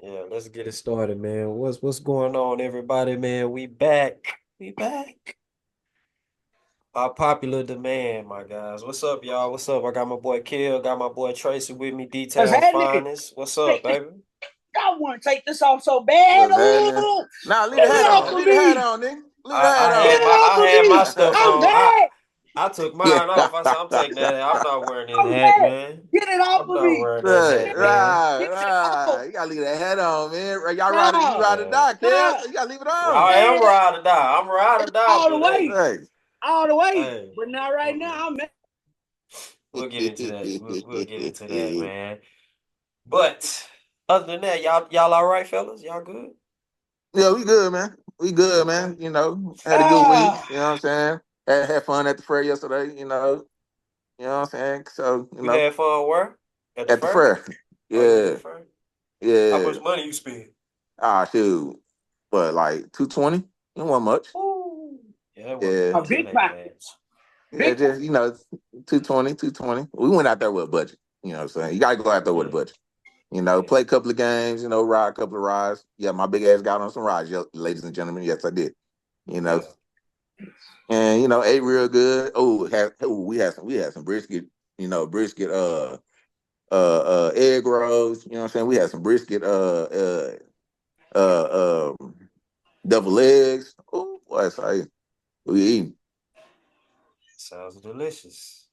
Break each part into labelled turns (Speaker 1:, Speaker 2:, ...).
Speaker 1: Yeah, let's get it started, man. What's going on, everybody, man? We back. We back. Our popular demand, my guys. What's up, y'all? What's up? I got my boy Kill, got my boy Tracy with me,
Speaker 2: What's
Speaker 1: Details
Speaker 2: happening?
Speaker 1: Finest. What's up,
Speaker 2: Take this.
Speaker 1: baby?
Speaker 2: I want to take this off so bad.
Speaker 3: What's happening?
Speaker 2: Ooh,
Speaker 3: Nah, leave the
Speaker 2: get
Speaker 3: hat
Speaker 2: it
Speaker 1: What's
Speaker 2: off
Speaker 3: on.
Speaker 2: of
Speaker 3: Leave the
Speaker 1: happening?
Speaker 3: hat
Speaker 2: me.
Speaker 3: on, nigga. Leave the hat
Speaker 1: I
Speaker 2: Get
Speaker 1: had
Speaker 2: it
Speaker 3: on.
Speaker 1: my
Speaker 2: off
Speaker 1: I
Speaker 2: of
Speaker 1: had my
Speaker 2: me.
Speaker 1: stuff
Speaker 2: I'm
Speaker 1: on.
Speaker 2: mad.
Speaker 1: I took
Speaker 3: Yeah.
Speaker 1: mine off. I said, I'm taking that. I'm not wearing this
Speaker 2: I'm
Speaker 1: hat,
Speaker 2: mad.
Speaker 1: man.
Speaker 2: Get it off
Speaker 1: I'm
Speaker 2: of
Speaker 1: not
Speaker 2: me.
Speaker 1: wearing that
Speaker 3: Right,
Speaker 1: hat, man.
Speaker 3: right,
Speaker 2: Get it off.
Speaker 3: right. You gotta leave that hat on, man. Right, y'all ride it, you
Speaker 2: No.
Speaker 3: ride or
Speaker 1: Yeah.
Speaker 3: die, kid.
Speaker 2: No.
Speaker 3: You gotta leave it on.
Speaker 1: I am
Speaker 2: Man,
Speaker 1: ride or die. I'm ride or die,
Speaker 2: all the
Speaker 1: but hey,
Speaker 2: way.
Speaker 3: Hey.
Speaker 2: All the way.
Speaker 1: hey.
Speaker 2: But not right
Speaker 1: Mm-mm.
Speaker 2: now. I'm mad.
Speaker 1: We'll get into that. We'll get into that, man. But other than that, y'all all right, fellas? Y'all good?
Speaker 3: Yeah, we good, man. We good,
Speaker 1: Okay.
Speaker 3: man. Had a good week.
Speaker 2: Ah.
Speaker 3: You know what I'm saying? Had fun at the fair yesterday. You know what I'm saying? So,
Speaker 1: You had fun where? At the
Speaker 3: at the
Speaker 1: fair?
Speaker 3: fair.
Speaker 1: Oh, you was at
Speaker 3: Yeah,
Speaker 1: the fair? How
Speaker 3: yeah.
Speaker 1: much money you spend?
Speaker 3: Ah, shoot. But like 220? It wasn't much.
Speaker 1: Ooh. Yeah, that wasn't
Speaker 3: Yeah.
Speaker 2: A
Speaker 1: much. It
Speaker 2: big
Speaker 1: ain't bad.
Speaker 2: package.
Speaker 3: Yeah,
Speaker 2: Big
Speaker 3: just 220. We went out there with a budget. You know what I'm saying? You gotta go out there with a
Speaker 1: Mm,
Speaker 3: budget.
Speaker 1: yeah.
Speaker 3: Play a couple of games, ride a couple of rides. Yeah, my big ass got on some rides, ladies and gentlemen. Yes, I did. You know,
Speaker 1: Yeah.
Speaker 3: and ate real good. We had some brisket, brisket egg rolls, you know what I'm saying? We had some brisket uh double eggs. Oh boy, say we eating.
Speaker 1: Sounds delicious.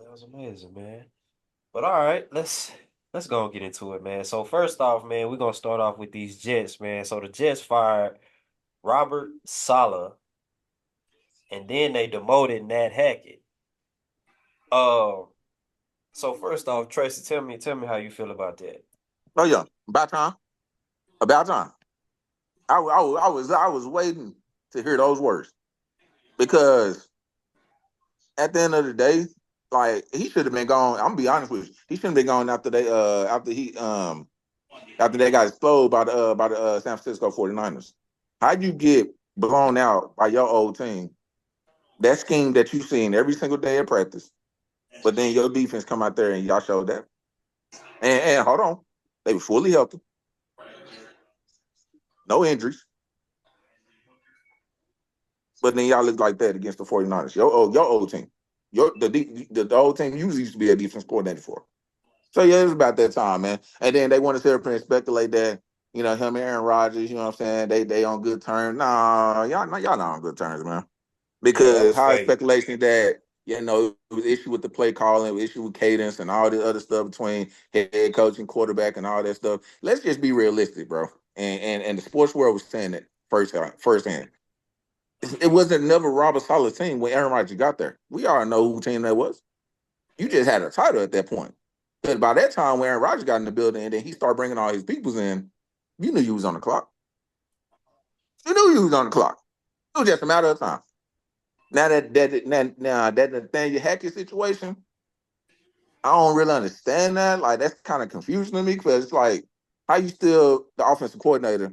Speaker 1: Sounds amazing, man. But all right, let's go and get into it, man. So first off, man, we're gonna start off with these Jets, man. So the Jets fired Robert Saleh, and then they demoted Nat Hackett. Uh, so first off, Tracy, tell me how you feel about that.
Speaker 3: Oh yeah, about time. About time. I was waiting to hear those words because at the end of the day, like he should have been gone. I'm gonna be honest with you. He shouldn't have been gone after they got exploded by the San Francisco 49ers. How'd you get blown out by your old team? That scheme that you seen every single day at practice, but then your defense come out there and y'all showed that. And hold on, they were fully healthy, no injuries, but then y'all look like that against the 49ers. Your old team. The old team you used to be a defense coordinator for. So yeah, it was about that time, man. And then they want to sit up and speculate that him and Aaron Rodgers, you know what I'm saying? They on good terms. Nah, y'all not on good terms, man.
Speaker 1: Yeah, that
Speaker 3: Because
Speaker 1: was
Speaker 3: how is
Speaker 1: fake.
Speaker 3: speculation that it was issue with the play calling, it was issue with cadence, and all this other stuff between head coach and quarterback and all that stuff. Let's just be realistic, bro. And the sports world was saying it firsthand. It wasn't never Robert Saleh team when Aaron Rodgers got there. We all know who team that was. You just had a title at that point. But by that time, when Aaron Rodgers got in the building and then he started bringing all his peoples in, you knew you was on the clock. You knew you was on the clock. It was just a matter of time. Now that Nathaniel Hackett situation, I don't really understand that. Like that's kind of confusing to me because it's like, how you still the offensive coordinator,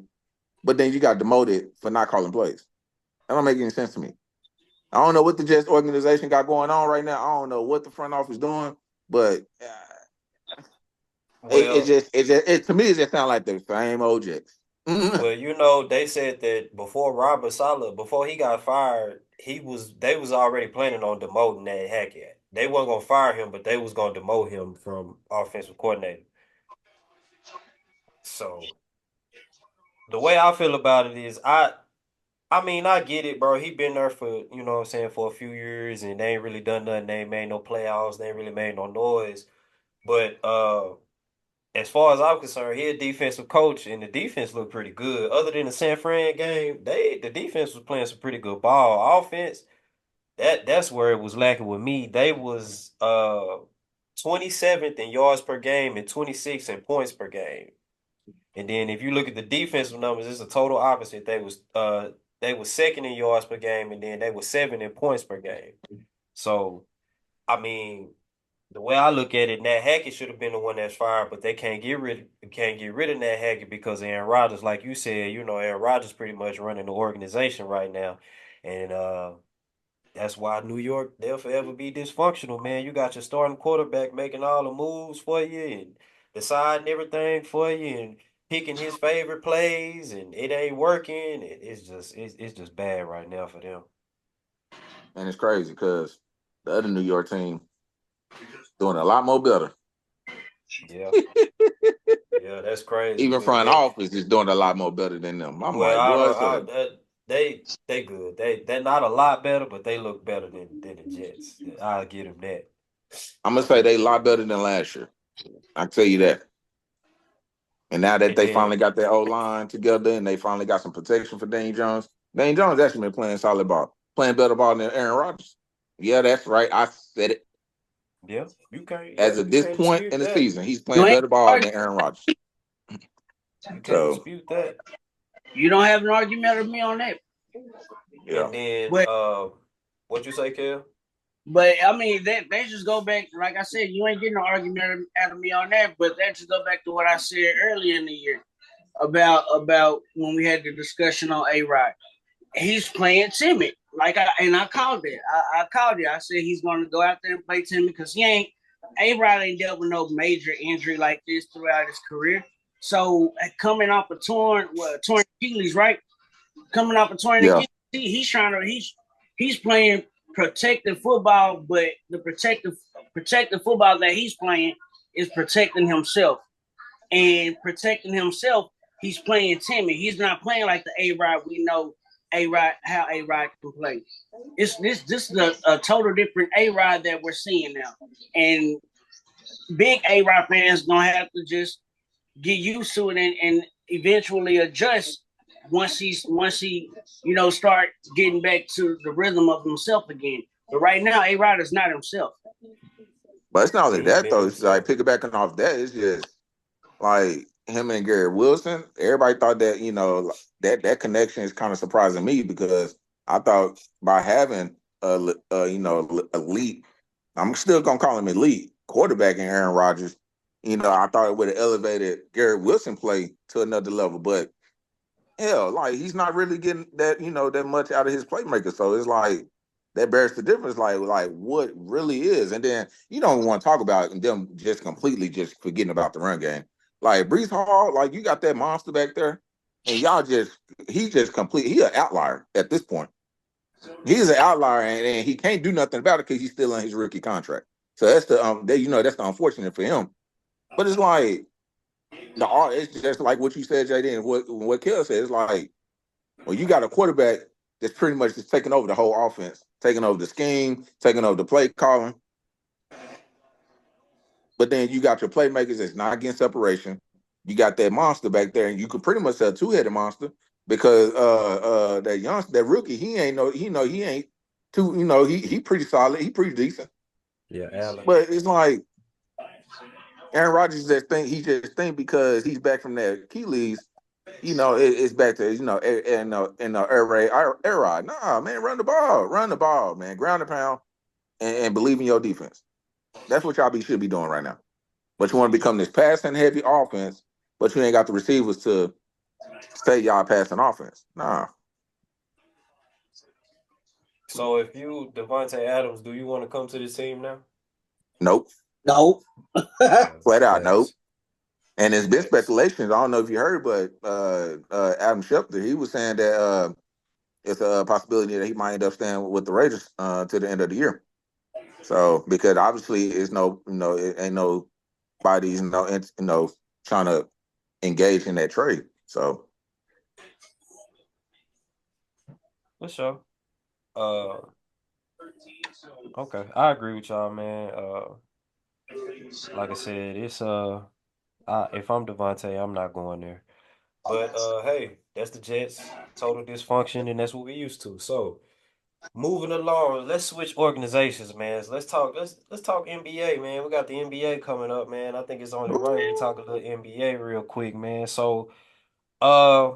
Speaker 3: but then you got demoted for not calling plays? That don't make any sense to me. I don't know what the Jets organization got going on right now. I don't know what the front office doing, but
Speaker 1: Well,
Speaker 3: to me it just sounds like the same old Jets.
Speaker 1: well, they said that before Robert Saleh, before he got fired, they was already planning on demoting that Hackett. They weren't gonna fire him, but they was gonna demote him from offensive coordinator. So the way I feel about it is I mean, I get it, bro. He been there for, what I'm saying, for a few years and they ain't really done nothing. They ain't made no playoffs. They ain't really made no noise. But as far as I'm concerned, he a defensive coach and the defense looked pretty good. Other than the San Fran game, the defense was playing some pretty good ball. Offense, that's where it was lacking with me. They was 27th in yards per game and 26th in points per game. And then if you look at the defensive numbers, it's a total opposite. They was second in yards per game, and then they were seven in points per game. So I mean, the way I look at it, Nat Hackett should have been the one that's fired, but they can't get rid of Nat Hackett because Aaron Rodgers, like you said, Aaron Rodgers pretty much running the organization right now, and that's why New York they'll forever be dysfunctional, man. You got your starting quarterback making all the moves for you and deciding everything for you, and picking his favorite plays and it ain't working. It's just bad right now for them.
Speaker 3: And it's crazy because the other New York team doing a lot more better.
Speaker 1: Yeah. Yeah, that's crazy.
Speaker 3: Even
Speaker 1: But
Speaker 3: front
Speaker 1: yeah,
Speaker 3: office is doing a lot more better than them. I'm
Speaker 1: well,
Speaker 3: like,
Speaker 1: I
Speaker 3: boy,
Speaker 1: don't,
Speaker 3: so
Speaker 1: they good. They're not a lot better, but they look better than the Jets. I'll give them that.
Speaker 3: I'm gonna say they a lot better than last year. I tell you that. And now that
Speaker 1: And
Speaker 3: they
Speaker 1: then
Speaker 3: finally got their O line together and they finally got some protection for Dane Jones, Dane Jones actually been playing solid ball, playing better ball than Aaron Rodgers. Yeah, that's right. I said it.
Speaker 1: yeah,
Speaker 3: As of
Speaker 1: you
Speaker 3: this
Speaker 1: can't
Speaker 3: point
Speaker 1: dispute
Speaker 3: in the
Speaker 1: that.
Speaker 3: season, he's
Speaker 2: You
Speaker 3: playing
Speaker 2: ain't
Speaker 3: better ball than Aaron Rodgers.
Speaker 1: You can't
Speaker 3: So
Speaker 1: dispute that.
Speaker 2: you don't have an argument with me on that.
Speaker 3: yeah,
Speaker 1: And then
Speaker 2: But
Speaker 1: what you say, Kel?
Speaker 2: I mean they just go back, like I said, you ain't getting an argument out of me on that, but that just go back to what I said earlier in the year about when we had the discussion on A-Rod. He's playing timid. I called it. I called it. I said he's gonna go out there and play timid because A-Rod ain't dealt with no major injury like this throughout his career. So coming off a torn Achilles, right? Coming off a torn
Speaker 3: yeah.
Speaker 2: Achilles, he's playing protective football, but the protective football that he's playing is protecting himself. And protecting himself, he's playing timid. He's not playing like the A-Rod we know how A-Rod can play. This is a total different A-Rod that we're seeing now. And big A-Rod fans gonna have to just get used to it and eventually adjust once he start getting back to the rhythm of himself again. But right now, A-Rod is not himself.
Speaker 3: But it's not only
Speaker 1: He ain't
Speaker 3: that
Speaker 1: been
Speaker 3: though. It's like
Speaker 1: himself.
Speaker 3: piggybacking off that. It's just like him and Garrett Wilson. Everybody thought that that connection is kind of surprising me because I thought by having elite, I'm still gonna call him elite quarterback in Aaron Rodgers. I thought it would have elevated Garrett Wilson play to another level, but hell, like he's not really getting that much out of his playmaker. So it's like that bears the difference, like what really is. And then you don't want to talk about them just completely just forgetting about the run game. Like Brees Hall, like you got that monster back there, and he's just complete. He an outlier at this point. He's an outlier, and he can't do nothing about it because he's still on his rookie contract. So that's that's the unfortunate for him. But it's like it's just like what you said, JD, and what Kel said. It's like, well, you got a quarterback that's pretty much just taking over the whole offense, taking over the scheme, taking over the play calling. But then you got your playmakers that's not getting separation. You got that monster back there, and you could pretty much say a two-headed monster because that rookie, he ain't too, he pretty solid, he pretty decent.
Speaker 1: Yeah, Allen.
Speaker 3: But it's like Aaron Rodgers he just think because he's back from that Achilles, it's back to in the era. Nah, man, run the ball, man, ground and pound, and believe in your defense. That's what y'all should be doing right now. But you want to become this passing heavy offense, but you ain't got the receivers to say y'all passing offense. Nah,
Speaker 1: So if you Devontae Adams, do you want to come to the team now?
Speaker 3: nope,
Speaker 2: No.
Speaker 1: Okay,
Speaker 3: flat out nope.
Speaker 1: facts.
Speaker 3: And there's been
Speaker 1: Facts.
Speaker 3: speculations. I don't know if you heard, but Adam Schefter, he was saying that it's a possibility that he might end up staying with the Raiders to the end of the year. So because obviously it's it ain't nobody's trying to engage in that trade. So
Speaker 1: For sure. Uh, okay, I agree with y'all, man. Like I said, if I'm Devontae, I'm not going there. But hey, that's the Jets. Total dysfunction, and that's what we used to. So moving along, let's switch organizations, man. So let's talk NBA, man. We got the NBA coming up, man. I think it's only right we talk a little NBA real quick, man. So uh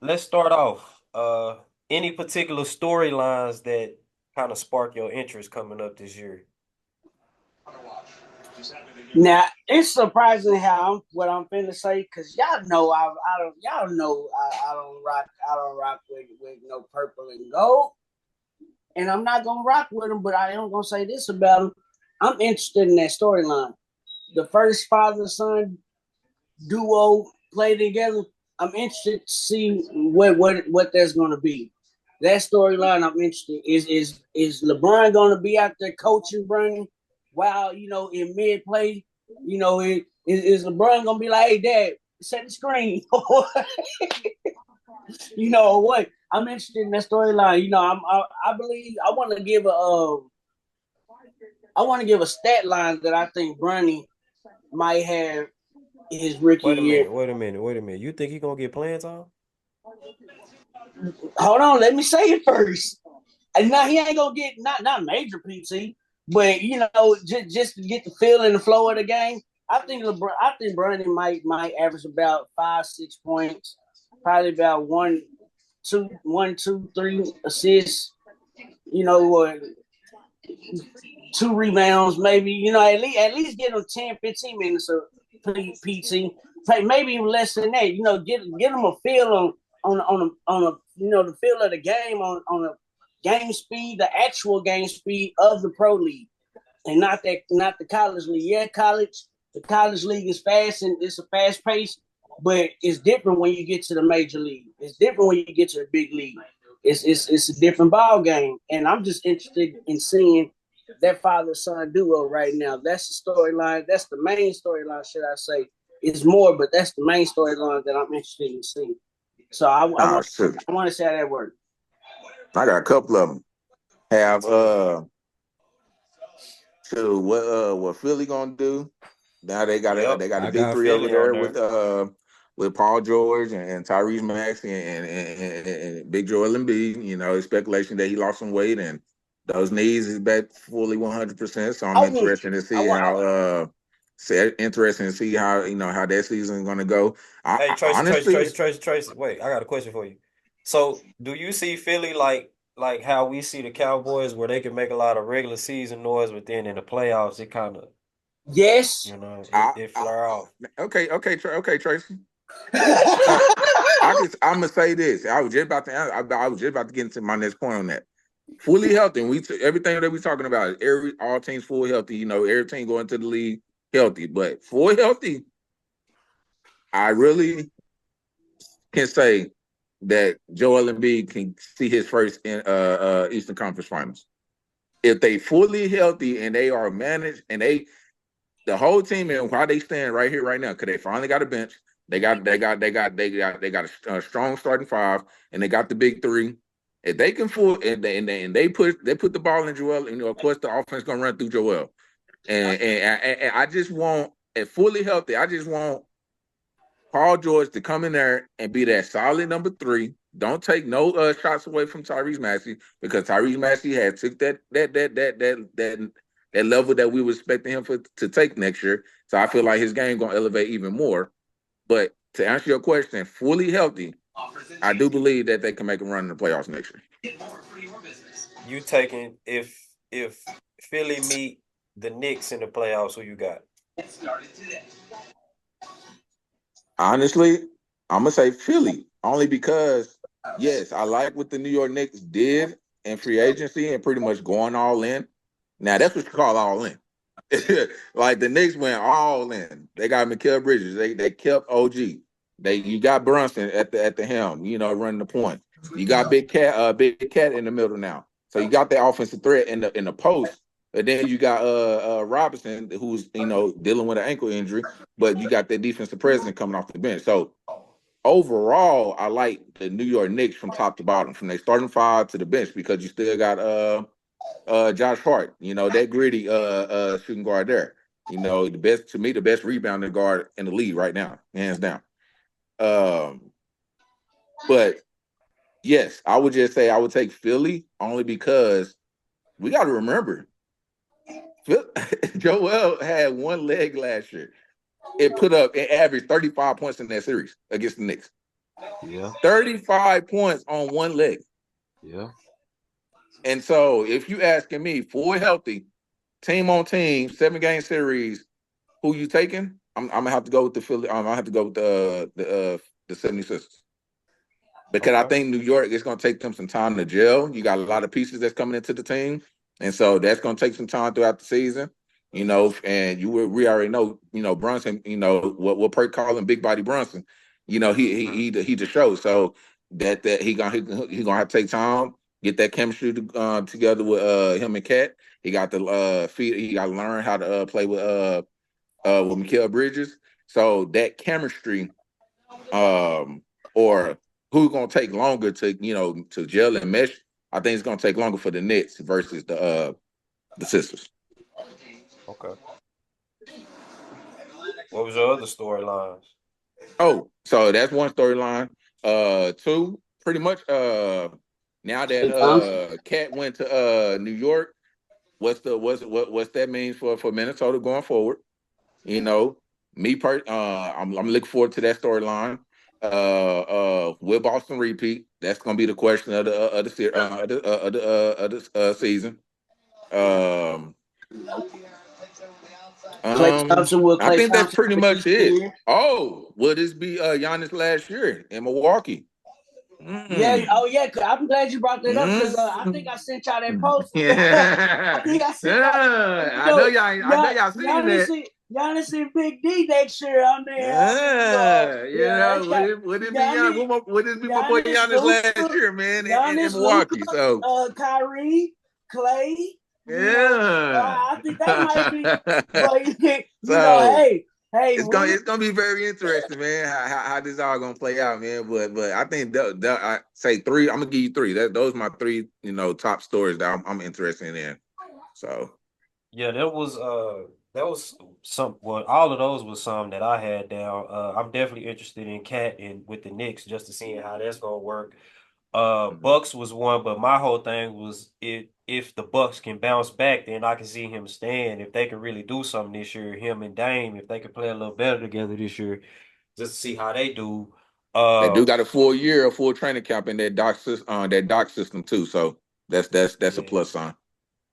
Speaker 1: let's start off. Any particular storylines that kind of spark your interest coming up this year?
Speaker 2: Now it's surprising what I'm finna say because y'all know I don't rock with no purple and gold, and I'm not gonna rock with them. But I am gonna say this about them: I'm interested in that storyline. The first father son duo play together, I'm interested to see what that's going to be. That storyline, I'm interested. Is LeBron going to be out there coaching Bronny while in mid play? Is LeBron going to be like, "Hey, Dad, set the screen"? What? I'm interested in that storyline. I believe I want to give a stat line that I think Bronny might have his rookie
Speaker 1: Wait a
Speaker 2: year.
Speaker 1: minute. Wait a minute. Wait a minute. You think he gonna get playing time?
Speaker 2: Hold on, let me say it first. And now he ain't gonna get not major PT, but just to get the feel and the flow of the game. I think Brandon might average about 5-6 points, probably about 1, 2, 3 assists. Or 2 rebounds, maybe. At least get him 10-15 minutes of PT. Maybe even less than that. Get him a feel on the feel of the game on a game speed, the actual game speed of the pro league, and not the college league. Yeah, the college league is fast and it's a fast pace, but it's different when you get to the major league. It's different when you get to the big league. It's a different ball game, and I'm just interested in seeing that father-son duo right now. That's the storyline. That's the main storyline, should I say? It's more, but that's the main storyline that I'm interested in seeing. So I
Speaker 3: Nah,
Speaker 2: want
Speaker 3: shit.
Speaker 2: I want to see how that works.
Speaker 3: I got a couple of them. Have so what Philly gonna do? Now
Speaker 1: Yep,
Speaker 3: they got a
Speaker 1: I
Speaker 3: big
Speaker 1: got
Speaker 3: three over
Speaker 1: Philly on
Speaker 3: there
Speaker 1: there.
Speaker 3: with Paul George and Tyrese Maxey and Big Joel Embiid. There's speculation that he lost some weight and those knees is back fully 100%. So I'm
Speaker 2: I want,
Speaker 3: interested to
Speaker 2: I
Speaker 3: see
Speaker 2: want,
Speaker 3: how how that season is gonna go.
Speaker 1: Hey,
Speaker 3: I
Speaker 1: Tracy, Tracy,
Speaker 3: honestly,
Speaker 1: Tracy, Tracy, Tracy. Wait, I got a question for you. So, do you see Philly like how we see the Cowboys, where they can make a lot of regular season noise, but then in the playoffs, it kind of,
Speaker 2: yes.
Speaker 1: it flare off.
Speaker 3: okay, Tracy. Uh, I'm gonna say this. I was just about to get into my next point on that. Fully healthy, and everything that we're talking about. All teams fully healthy. Every team going to the league healthy, but fully healthy. I really can say that Joel Embiid can see his first in Eastern Conference Finals if they fully healthy and they are managed and the whole team and why they stand right here right now because they finally got a bench. They got a strong starting five and they got the big three. If they can they put the ball in Joel, and of course the offense gonna run through Joel. And I just want it fully healthy. I just want Paul George to come in there and be that solid number three. Don't take no shots away from Tyrese Maxey because Tyrese Maxey had took that level that we were expecting him to take next year. So I feel like his game gonna elevate even more. But to answer your question, fully healthy, I do believe that they can make a run in the playoffs next year.
Speaker 1: You taking if Philly meet the Knicks in the playoffs, who you got?
Speaker 3: Honestly, I'm gonna say Philly only because yes, I like what the New York Knicks did in free agency and pretty much going all in. Now that's what you call all in. Like the Knicks went all in. They got Mikal Bridges. They kept OG. You got Brunson at the helm. Running the point. You got Big Cat in the middle now. So you got the offensive threat in the post. And then you got Robinson, who's dealing with an ankle injury, but you got that defensive president coming off the bench. So overall, I like the New York Knicks from top to bottom, from their starting five to the bench, because you still got Josh Hart, that gritty shooting guard there. The best rebounding guard in the league right now, hands down. Um, but yes, I would just say I would take Philly only because we got to remember Joel had one leg last year. It averaged 35 points in that series against the Knicks.
Speaker 1: Yeah,
Speaker 3: 35 points on one leg.
Speaker 1: yeah.
Speaker 3: And so if you asking me, full healthy, team on team, 7-game series, who you taking? I'm gonna have to go with the Philly. I'm gonna have to go with the 76ers. Because I
Speaker 1: Okay.
Speaker 3: think New York is gonna take them some time to gel. You got a lot of pieces that's coming into the team. And so that's gonna take some time throughout the season. And we already know, Brunson, what Perk call him Big Body Brunson, he the show. So that he gonna have to take time, get that chemistry together with him and Cat. He got to he got to learn how to play with Mikal Bridges. So that chemistry, or who's gonna take longer to gel and mesh. I think it's gonna take longer for the Nets versus the Sisters.
Speaker 1: Okay. What was your other storylines?
Speaker 3: Oh, so that's one storyline. Two, pretty much. Now that Cat went to New York, what's that mean for Minnesota going forward? I'm looking forward to that storyline. Will Boston repeat? That's gonna be the question of the season.
Speaker 2: Clay Thompson will
Speaker 3: I
Speaker 2: Clay
Speaker 3: think that's
Speaker 2: Thompson
Speaker 3: pretty much it.
Speaker 2: here.
Speaker 3: Oh, will this be Giannis last year in Milwaukee?
Speaker 2: Yeah. Oh, yeah. I'm glad you brought that up because I think I sent y'all that post.
Speaker 3: Yeah.
Speaker 2: I think I sent y'all.
Speaker 3: I know y'all seen that.
Speaker 2: Giannis and Big D next year on there.
Speaker 3: Would it be Giannis? Would this be my boy Giannis last year, man, in Milwaukee?
Speaker 2: Luka, so Kyrie, Clay. I think that might be. But hey,
Speaker 3: it's gonna be very interesting, man. How this all gonna play out, man. But I think I say three. I'm gonna give you three. Those are my three, top stories that I'm interested in. So
Speaker 1: yeah, that was some. Well, all of those was some that I had down. I'm definitely interested in Cat and with the Knicks just to see how that's gonna work. Bucks was one, but my whole thing was if the Bucks can bounce back, then I can see him staying. If they can really do something this year, him and Dame, if they can play a little better together this year, just to see how they do.
Speaker 3: they do got a full training camp in that doc system too. So that's
Speaker 1: Yeah.
Speaker 3: a plus sign.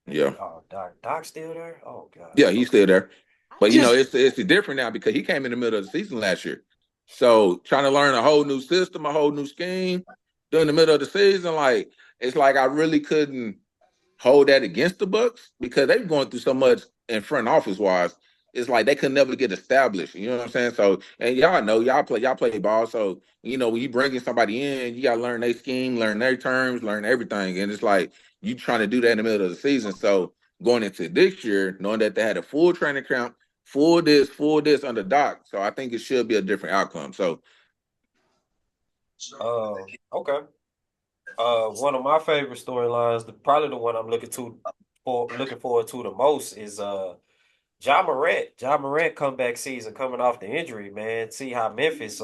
Speaker 3: Yeah.
Speaker 1: Oh, Doc still there? Oh God.
Speaker 3: Yeah, he's still there. But it's different now because he came in the middle of the season last year. So trying to learn a whole new system, a whole new scheme during the middle of the season, it's like I really couldn't hold that against the Bucks because they've going through so much in front office wise. It's like they could never get established. You know what I'm saying? So, and y'all know y'all play ball. So, when you bringing somebody in, you gotta learn their scheme, learn their terms, learn everything. And it's like you trying to do that in the middle of the season. So going into this year, knowing that they had a full training camp, full this under Doc. So I think it should be a different outcome. So
Speaker 1: Okay. One of my favorite storylines, probably the one I'm looking forward to the most is Ja Morant. Ja Morant comeback season coming off the injury, man. See how Memphis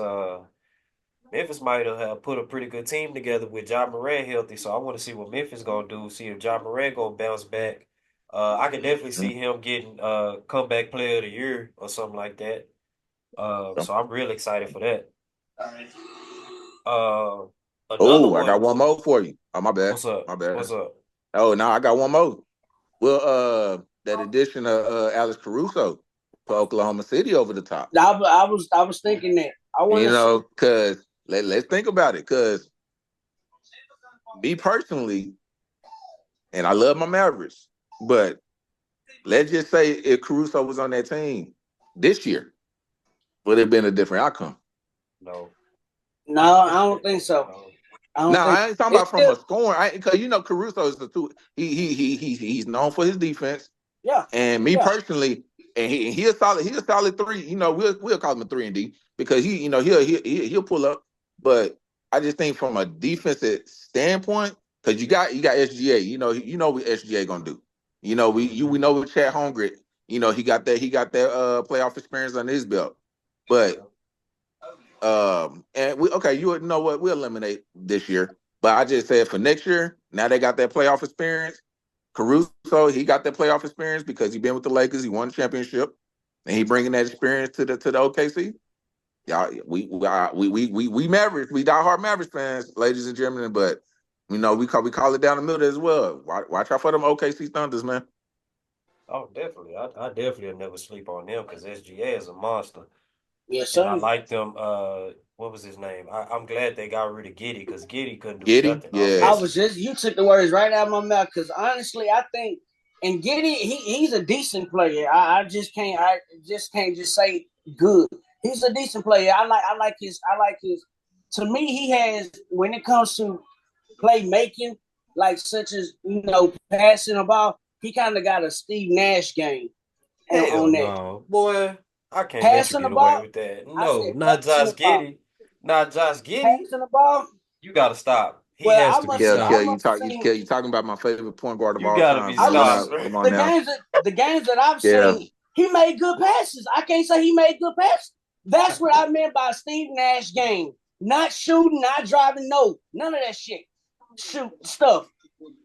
Speaker 1: might have put a pretty good team together with Ja Morant healthy. So I want to see what Memphis gonna do. See if Ja Morant gonna bounce back. I can definitely see him getting comeback player of the year or something like that. So I'm real excited for that. Another
Speaker 3: I got
Speaker 1: one.
Speaker 3: one more for you. Oh, my bad.
Speaker 1: What's up?
Speaker 3: My bad.
Speaker 1: What's up?
Speaker 3: Oh, no, I got one more. Well, that addition of Alex Caruso for Oklahoma City over the top.
Speaker 2: I was thinking that. I want to
Speaker 3: because let's think about it. Because me personally, and I love my Mavericks, but let's just say if Caruso was on that team this year, would it have been a different outcome?
Speaker 1: No.
Speaker 2: No, I don't think so.
Speaker 3: I ain't talking about from a scoring. Because Caruso is the two. He's known for his defense.
Speaker 2: Yeah.
Speaker 3: And me personally, and he a solid three. We'll call him a 3-and-D because he'll pull up. But I just think from a defensive standpoint, because you got SGA. You know what SGA gonna do. We know with Chad Holmgren. He got that playoff experience on his belt. But and you know what? We'll eliminate this year. But I just said for next year, now they got that playoff experience. Caruso, he got that playoff experience because he been with the Lakers. He won the championship, and he bringing that experience to the OKC. Y'all, we Mavericks, we diehard Mavericks fans, ladies and gentlemen. But we call it down the middle as well. Watch out for them OKC Thunders, man.
Speaker 1: Oh, definitely. I definitely will never sleep on them because SGA is a monster.
Speaker 2: Yes, sir.
Speaker 1: And I like them. What was his name? I'm glad they got rid of Giddey because Giddey couldn't do nothing.
Speaker 3: Yeah.
Speaker 2: You took the words right out of my mouth because honestly, I think And he's a decent player. I just can't just say good. He's a decent player. I like his. To me, he has, when it comes to playmaking, like such as passing the ball, he kind of got a Steve Nash game
Speaker 1: Hell
Speaker 2: on that.
Speaker 1: no, boy. I can't let you
Speaker 2: Passing the
Speaker 1: get away
Speaker 2: ball,
Speaker 1: with that.
Speaker 2: I
Speaker 1: No,
Speaker 2: said
Speaker 1: not
Speaker 2: passing the
Speaker 1: Josh
Speaker 2: ball,
Speaker 1: Giddey. Not Josh Giddey.
Speaker 2: passing the ball.
Speaker 1: You gotta stop. He
Speaker 2: Well,
Speaker 1: has to be
Speaker 2: I
Speaker 1: stopped.
Speaker 2: must have seen
Speaker 3: You talking about my favorite point guard of
Speaker 1: You
Speaker 3: all
Speaker 1: gotta
Speaker 3: time,
Speaker 1: be
Speaker 2: I
Speaker 3: man. We're
Speaker 2: must
Speaker 1: stopped,
Speaker 3: not.
Speaker 1: bro.
Speaker 3: Come on now.
Speaker 2: the games that I've
Speaker 3: Yeah.
Speaker 2: seen, he made good passes. I can't say he made good passes. That's what I meant by Steve Nash game. Not shooting, not driving, no, none of that shit. Shoot stuff.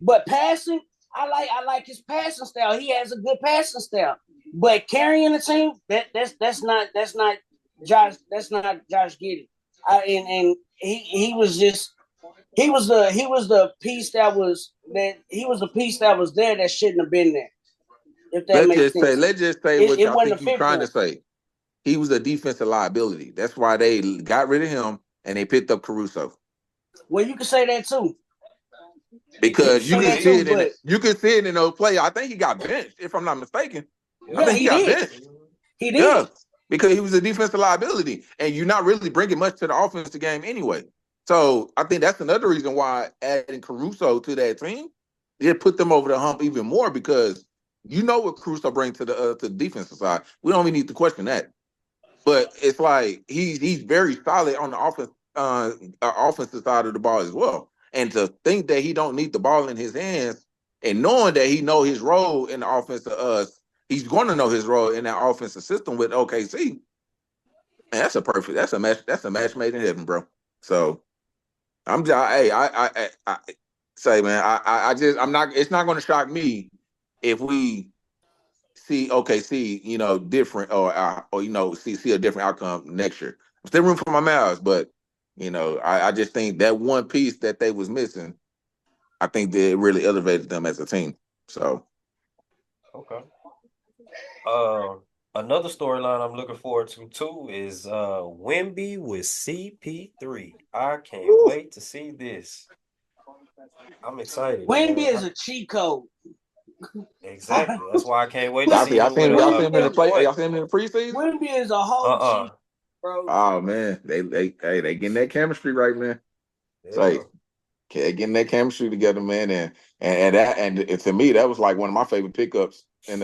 Speaker 2: But passing, I like his passing style. He has a good passing style. But carrying the team, that's not Josh. That's not Josh Giddey. And he was just he was the piece that was there that shouldn't have been there. If that makes sense.
Speaker 3: Let's just say
Speaker 2: It,
Speaker 3: what
Speaker 2: it
Speaker 3: y'all
Speaker 2: wasn't a
Speaker 3: think you
Speaker 2: fit
Speaker 3: trying
Speaker 2: for
Speaker 3: to
Speaker 2: him.
Speaker 3: say. He was a defensive liability. That's why they got rid of him and they picked up Caruso.
Speaker 2: Well, you can say that too.
Speaker 3: Because
Speaker 2: You can say that too, but
Speaker 3: you can see it in those plays. I think he got benched, if I'm not mistaken. I
Speaker 2: yeah,
Speaker 3: think he
Speaker 2: he
Speaker 3: got
Speaker 2: did.
Speaker 3: benched.
Speaker 2: He did.
Speaker 3: Yeah, because he was a defensive liability, and you're not really bringing much to the offensive game anyway. So I think that's another reason why adding Caruso to that team, it put them over the hump even more because you know what Caruso brings to the defensive side. We don't even need to question that. But it's like he's very solid on the offensive side of the ball as well. And to think that he don't need the ball in his hands, and knowing that he know his role in the offense of us, he's going to know his role in that offensive system with OKC. Man, that's a match made in heaven, bro. So I'm just I say, man, I'm not. It's not going to shock me if we see OKC, different or see a different outcome next year. I'm still rooting for my Mavs, but I just think that one piece that they was missing, I think that it really elevated them as a team. So
Speaker 1: Okay. Another storyline I'm looking forward to too is Wemby with CP3. I can't
Speaker 3: woo,
Speaker 1: wait to see this. I'm excited,
Speaker 2: Wemby
Speaker 1: man.
Speaker 2: is a cheat code.
Speaker 1: Exactly. That's why I can't wait to
Speaker 3: y'all
Speaker 1: see
Speaker 3: see,
Speaker 1: him with
Speaker 3: y'all see him in the
Speaker 1: Chris
Speaker 3: play, y'all
Speaker 1: Boy.
Speaker 3: see him in the preseason.
Speaker 2: Wemby is a whole cheat,
Speaker 1: Uh-uh.
Speaker 2: bro.
Speaker 3: Oh man, they getting that chemistry right, man. It's
Speaker 1: Yeah.
Speaker 3: like getting that chemistry together, man, and to me that was like one of my favorite pickups during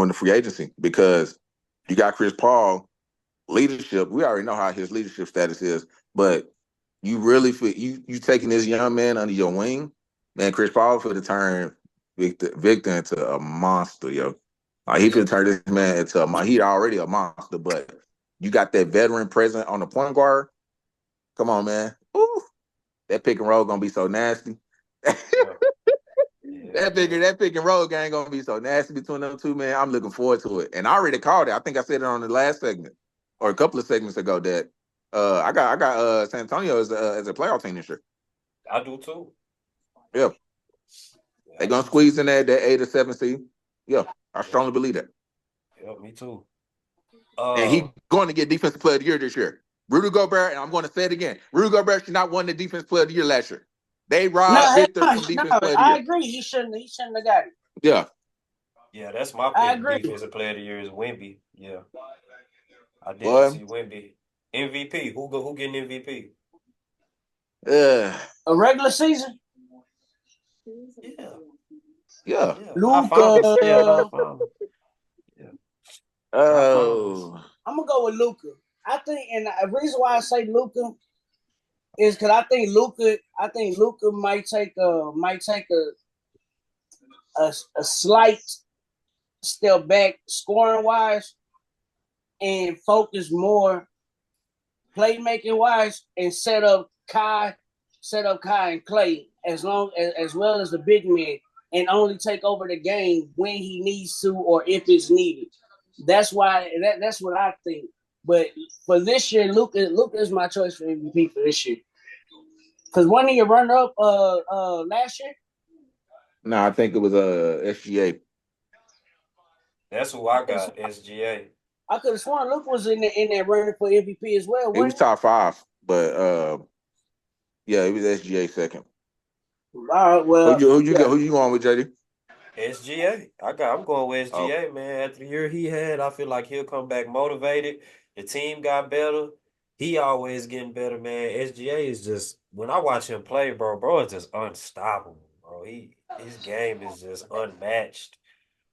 Speaker 3: the free agency because you got Chris Paul leadership. We already know how his leadership status is, but you really feel you taking this young man under your wing, man. Chris Paul for to turn Victor into a monster, yo. Like he finna turn this man into he already a monster, but you got that veteran present on the point guard. Come on, man. Ooh, that pick and roll gonna be so nasty.
Speaker 1: Yeah. Yeah, yeah.
Speaker 3: That pick and roll game gonna be so nasty between them two, man. I'm looking forward to it. And I already called it. I think I said it on the last segment or a couple of segments ago that I got San Antonio as a playoff team this year.
Speaker 1: I do too.
Speaker 3: Yeah,
Speaker 1: Yeah,
Speaker 3: they
Speaker 1: I
Speaker 3: gonna
Speaker 1: do
Speaker 3: squeeze
Speaker 1: too.
Speaker 3: in that 8 or 7 seed. Yeah, I
Speaker 1: Yeah.
Speaker 3: strongly believe that.
Speaker 1: Yeah, me too.
Speaker 3: And
Speaker 1: Uh,
Speaker 3: he going to get defensive player of the year this year. Rudy Gobert, and I'm going to say it again. Rudy Gobert should not won the defensive player of the year last year. They robbed
Speaker 2: No,
Speaker 3: Victor from
Speaker 2: no,
Speaker 3: defensive player of the
Speaker 2: I
Speaker 3: year.
Speaker 2: agree. He shouldn't have got it.
Speaker 3: Yeah.
Speaker 1: yeah, that's my
Speaker 2: I
Speaker 1: pick.
Speaker 2: agree.
Speaker 1: Defensive player of the year is Wemby. Yeah, I definitely
Speaker 3: Boy.
Speaker 1: see Wemby. MVP. Who getting MVP?
Speaker 3: Uh,
Speaker 2: A regular season,
Speaker 1: Yeah,
Speaker 3: yeah.
Speaker 1: yeah. I found him. Yeah, no, I
Speaker 2: Luka.
Speaker 1: found him. Yeah, I found him.
Speaker 3: Oh.
Speaker 2: I'm gonna go with Luka. I think, and the reason why I say Luka is because I think Luka might take a slight step back scoring wise and focus more playmaking wise and set up Kai and Clay as well as the big man and only take over the game when he needs to or if it's needed. That's why that's what I think. But for this year, Luka is my choice for MVP for this year. Because wasn't he a runner up last year?
Speaker 3: No, I think it was SGA.
Speaker 1: That's who
Speaker 2: I
Speaker 1: I
Speaker 2: could
Speaker 1: got. SGA.
Speaker 2: have sworn Luka was in that running for MVP as well,
Speaker 3: It was
Speaker 2: wasn't
Speaker 3: top five, but yeah, it was SGA second.
Speaker 2: he? All right, well,
Speaker 3: Who you
Speaker 2: yeah.
Speaker 3: go? Who you going with, JD?
Speaker 1: SGA. I'm going with
Speaker 3: Oh,
Speaker 1: SGA, man. After the year he had, I feel like he'll come back motivated. The team got better. He always getting better, man. SGA is just when I watch him play, bro, is just unstoppable, bro. His game is just unmatched.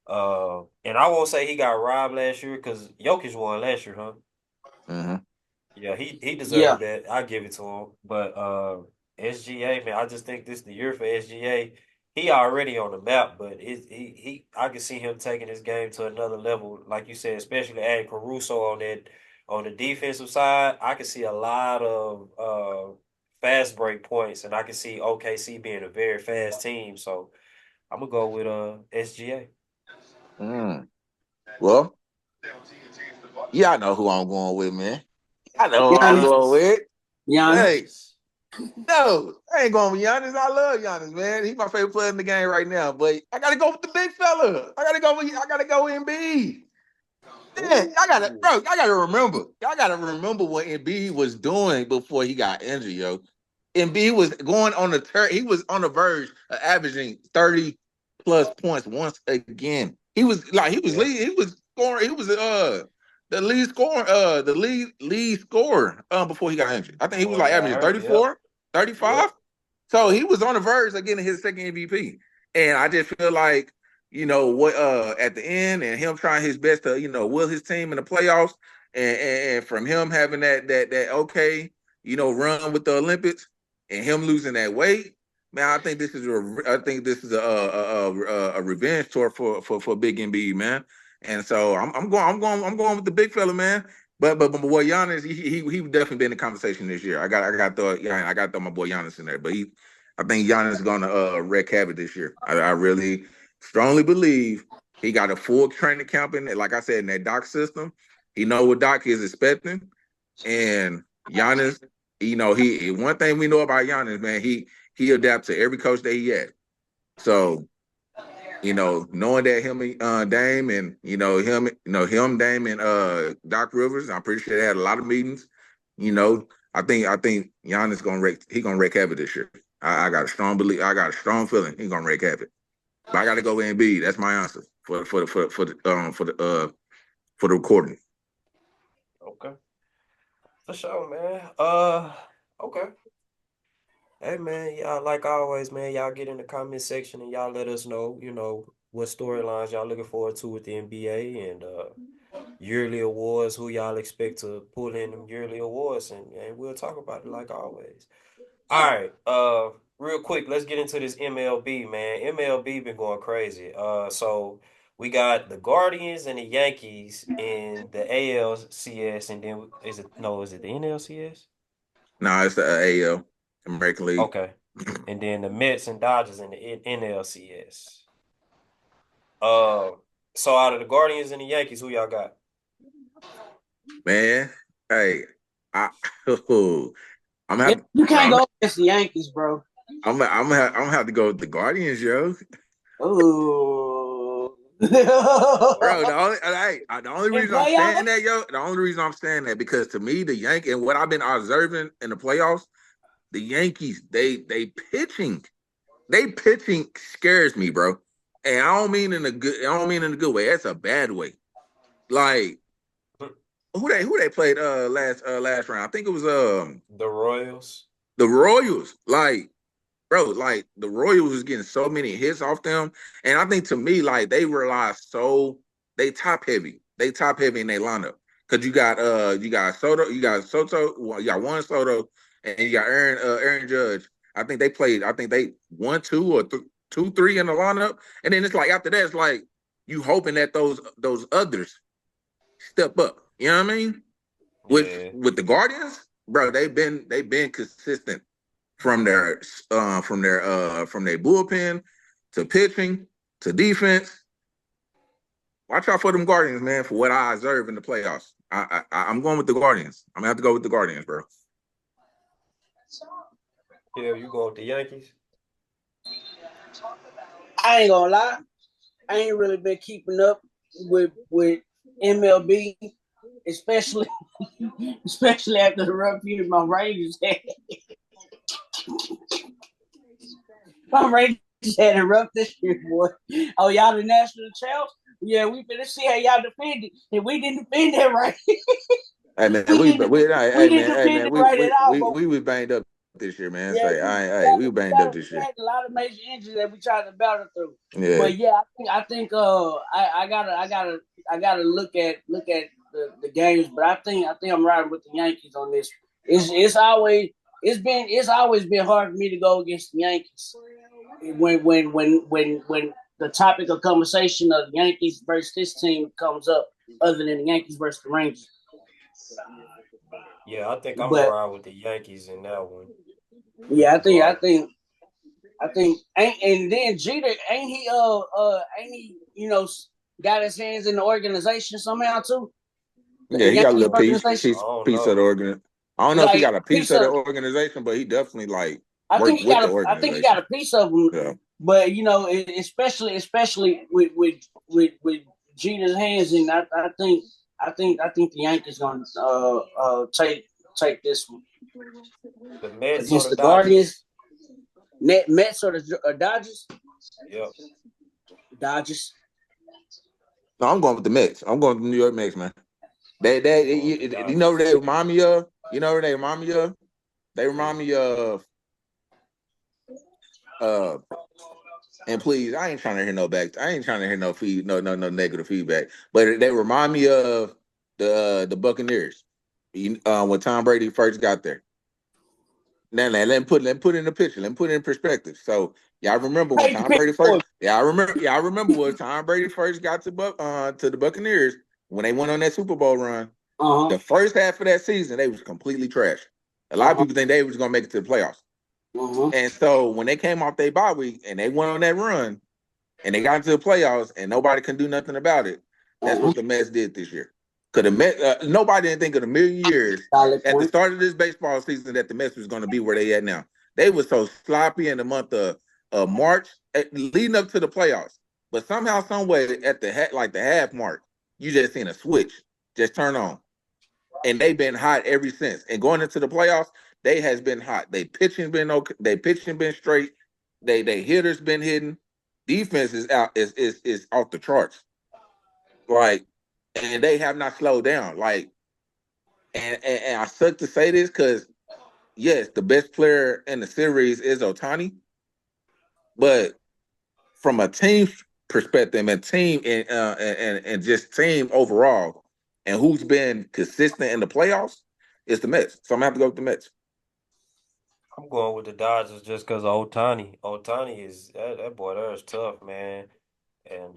Speaker 1: And I won't say he got robbed last year because Jokic won last year, huh?
Speaker 3: mm-hmm.
Speaker 1: Yeah, he
Speaker 2: Yeah.
Speaker 1: deserved that. I give it to him. But SGA, man, I just think this is the year for SGA. He already on the map, but I can see him taking his game to another level, like you said, especially adding Caruso on the defensive side. I can see a lot of fast break points, and I can see OKC being a very fast team. So I'm gonna go with SGA.
Speaker 3: Mm. Well, yeah, I know who I'm going with, man. I know who I'm
Speaker 2: Giannis.
Speaker 3: going
Speaker 1: Giannis.
Speaker 3: with.
Speaker 2: Giannis.
Speaker 3: Hey,
Speaker 1: Giannis.
Speaker 3: no, I ain't going with Giannis. I love Giannis, man. He's my favorite player in the game right now. But I gotta go with the big fella. I gotta go with Embiid. Yeah,
Speaker 1: Ooh.
Speaker 3: I gotta remember. Y'all gotta remember what Embiid was doing before he got injured, yo. Embiid was going on he was on the verge of averaging 30 plus points once again.
Speaker 1: Yeah.
Speaker 3: He was scoring, he was the lead scorer before he got injured. I think he was
Speaker 1: Before he
Speaker 3: like
Speaker 1: got
Speaker 3: averaging
Speaker 1: hurt. Yep.
Speaker 3: 34, 35.
Speaker 1: Yep.
Speaker 3: So
Speaker 1: Yep.
Speaker 3: he was on the verge of getting his second MVP. And I just feel like, what at the end and him trying his best to, will his team in the playoffs and from him having that okay, run with the Olympics and him losing that weight, man, I think this is a revenge tour for Big MB, man. And so I'm going with the big fella, man. But my boy Giannis, he definitely been in the conversation this year. I got to throw my boy Giannis in there. But I think Giannis is gonna wreak havoc this year. I really strongly believe he got a full training camp in it. Like I said, in that Doc system, he know what Doc is expecting. And Giannis, he one thing we know about Giannis, man, he adapts to every coach that he had. So knowing that him and Dame and him, Dame and Doc Rivers, I'm pretty sure they had a lot of meetings. I think Giannis gonna wreak havoc this year. I got a strong belief. I got a strong feeling he's gonna wreak havoc. But I got to go with Embiid. That's my answer for the recording.
Speaker 1: Okay. For sure, man. Okay. Hey man, y'all like always, man. Y'all get in the comment section and y'all let us know, what storylines y'all looking forward to with the NBA and yearly awards, who y'all expect to pull in them yearly awards, and we'll talk about it like always. All right, real quick, let's get into this MLB, man. MLB been going crazy. So we got the Guardians and the Yankees in the ALCS, and then is it the NLCS?
Speaker 3: No, it's the AL, American League.
Speaker 1: Okay. And then the Mets and Dodgers in the NLCS. Uh, so out of the Guardians and the Yankees, who y'all got?
Speaker 3: Man, hey, I, I'm
Speaker 2: Yeah,
Speaker 3: have,
Speaker 2: you can't
Speaker 3: I'm,
Speaker 2: go against the Yankees, bro.
Speaker 3: I'm gonna have to go with the Guardians, yo.
Speaker 2: Ooh.
Speaker 3: Bro, the only
Speaker 2: In
Speaker 3: reason I'm saying
Speaker 2: playoffs?
Speaker 3: that, yo, the only reason I'm saying that because to me, the Yankees and what I've been observing in the playoffs, the Yankees, they pitching scares me, bro. And I don't mean in a good way. That's a bad way. Like who they played last round? I think it was
Speaker 1: The Royals.
Speaker 3: the Royals. Like, bro, like the Royals was getting so many hits off them. And I think to me, like they top heavy. They top heavy in their lineup. Cause you got Soto, well, you got Juan Soto, and you got Aaron Judge. I think they 1, 2, or 2, 3 in the lineup. And then it's like after that, it's like you hoping that those others step up. You know what I mean?
Speaker 1: Yeah.
Speaker 3: With the Guardians, bro, they've been consistent from their bullpen to pitching to defense. Watch out for them Guardians, man. For what I observe in the playoffs, I'm going with the Guardians. I'm gonna have to go with the Guardians, bro.
Speaker 1: Yeah, you go with the Yankees?
Speaker 2: I ain't gonna lie. I ain't really been keeping up with MLB, especially especially after the rough years my Rangers had. My Rangers had it rough this year, boy. Oh, y'all the national champs? Yeah, we finna see how y'all defend it. And we didn't defend it right.
Speaker 3: Hey man,
Speaker 2: we didn't we didn't
Speaker 3: hey
Speaker 2: defend
Speaker 3: man,
Speaker 2: it right at all, but
Speaker 3: we was banged up this year, man.
Speaker 2: yeah,
Speaker 3: Say, we banged up this
Speaker 2: we
Speaker 3: year.
Speaker 2: had a lot of major injuries that we tried to battle through.
Speaker 3: Yeah,
Speaker 2: But yeah, I gotta look at the games. But I think I'm riding with the Yankees on this. It's always been hard for me to go against the Yankees when the topic of conversation of the Yankees versus this team comes up, other than the Yankees versus the Rangers.
Speaker 1: Yeah, I think I'm gonna
Speaker 2: But
Speaker 1: ride with the Yankees in that one.
Speaker 2: yeah,
Speaker 1: Though
Speaker 2: I think, and then Jeter ain't he got his hands in the organization somehow too,
Speaker 3: yeah,
Speaker 2: the
Speaker 3: he got a
Speaker 2: Yankees
Speaker 3: little
Speaker 2: organization.
Speaker 1: I don't
Speaker 3: piece of the
Speaker 1: know.
Speaker 3: organ. I don't know if he
Speaker 2: Like
Speaker 3: got a piece
Speaker 2: piece
Speaker 3: of the
Speaker 2: of,
Speaker 3: organization, but he definitely like
Speaker 2: I think
Speaker 3: worked
Speaker 2: he
Speaker 3: with
Speaker 2: got
Speaker 3: the
Speaker 2: I think he got
Speaker 3: organization.
Speaker 2: a piece of them,
Speaker 3: Yeah,
Speaker 2: but especially with Jeter's hands in, I think the Yankees gonna take this one
Speaker 1: The Mets or
Speaker 2: against
Speaker 1: the
Speaker 2: the
Speaker 1: Dodgers?
Speaker 2: Guardians, Mets or the Dodgers,
Speaker 1: Yep.
Speaker 2: Dodgers.
Speaker 3: no, I'm going with the Mets. I'm going with the New York Mets, man.
Speaker 1: I'm going with the
Speaker 3: You know what
Speaker 1: Dodgers.
Speaker 3: they remind me of? You know what they remind me of? They remind
Speaker 1: Who?
Speaker 3: me of uh and please, I ain't trying to hear no back. I ain't trying to hear no negative feedback. But they remind me of the Buccaneers. When Tom Brady first got there. Now, let me put it in the picture. Let me put it in perspective. So y'all remember when
Speaker 2: Paint the
Speaker 3: Tom
Speaker 2: picture
Speaker 3: Brady
Speaker 2: for
Speaker 3: first?
Speaker 2: me.
Speaker 3: Y'all remember when Tom Brady first got to the Buccaneers when they went on that Super Bowl run.
Speaker 2: Uh huh.
Speaker 3: The first half of that season, they was completely trash. A lot
Speaker 2: Uh
Speaker 3: of
Speaker 2: huh.
Speaker 3: people think they was gonna make it to the playoffs.
Speaker 2: Uh huh.
Speaker 3: And so when they came off their bye week and they went on that run and they got into the playoffs and nobody can do nothing about it, that's
Speaker 2: Uh-huh.
Speaker 3: what the Mets did this year. Because the Mets, nobody didn't think of a million years
Speaker 2: Solid
Speaker 3: at the
Speaker 2: point.
Speaker 3: start of this baseball season that the Mets was going to be where they at now. They were so sloppy in the month of March, leading up to the playoffs. But somehow, some way, at the half mark, you just seen a switch just turn on, and they've been hot ever since. And going into the playoffs, they has been hot. They pitching been okay. They pitching been straight. They hitters been hitting. Defense is out is off the charts. Like, and they have not slowed down. Like, and I suck to say this because yes, the best player in the series is Otani, but from a team perspective and team and just team overall, and who's been consistent in the playoffs, it's the Mets. So I'm gonna have to go with the Mets.
Speaker 1: I'm going with the Dodgers just because of Otani. Otani is that boy there is tough, man. And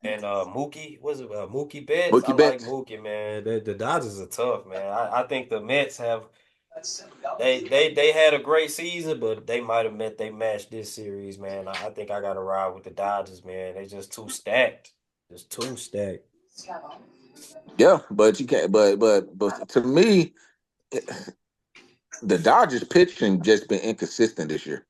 Speaker 1: Mookie, was it Mookie Betts? I
Speaker 3: Mookie
Speaker 1: like
Speaker 3: Betts.
Speaker 1: Mookie, man. The Dodgers are tough, man. I think the Mets have they had a great season, but they might have met they match this series, man. I think I gotta ride with the Dodgers, man. They just too stacked. Just too stacked.
Speaker 3: Yeah, but you can't. But to me, the Dodgers pitching just been inconsistent this year.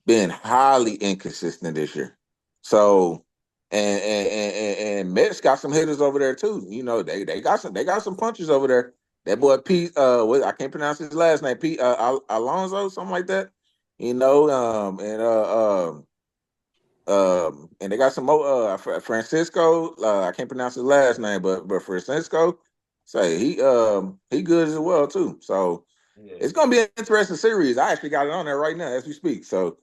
Speaker 3: Been highly inconsistent this year. So and Mets got some hitters over there too. You know, they got some punches over there. That boy Pete I can't pronounce his last name, Pete Alonso, something like that. You know, and they got some more Francisco, I can't pronounce his last name, but Francisco, say he good as well too. So it's
Speaker 1: Yeah,
Speaker 3: gonna be an interesting series. I actually got it on there right now as we speak. So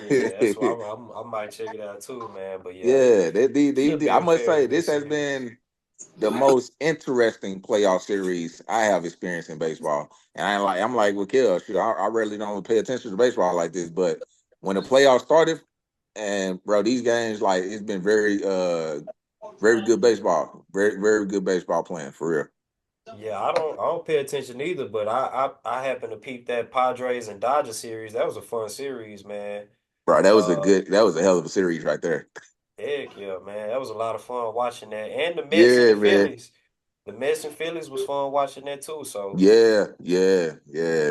Speaker 1: yeah. That's why I might check it out too, man. But yeah,
Speaker 3: yeah,
Speaker 1: should be
Speaker 3: I
Speaker 1: a
Speaker 3: must
Speaker 1: very
Speaker 3: say
Speaker 1: good
Speaker 3: this has
Speaker 1: series.
Speaker 3: been the most interesting playoff series I have experienced in baseball. And I'm like, well, Kill, shoot, I rarely don't pay attention to baseball like this, but when the playoffs started, and bro, these games like it's been very good baseball, very good baseball playing for real.
Speaker 1: Yeah, I don't pay attention either, but I happen to peep that Padres and Dodgers series. That was a fun series, man.
Speaker 3: Bro,
Speaker 1: Uh,
Speaker 3: that was a hell of a series right there.
Speaker 1: Heck yeah, man. That was a lot of fun watching that. And the Mets and
Speaker 3: Yeah,
Speaker 1: the
Speaker 3: man.
Speaker 1: Phillies. The Mets and Phillies was fun watching that too. So
Speaker 3: Yeah,
Speaker 1: it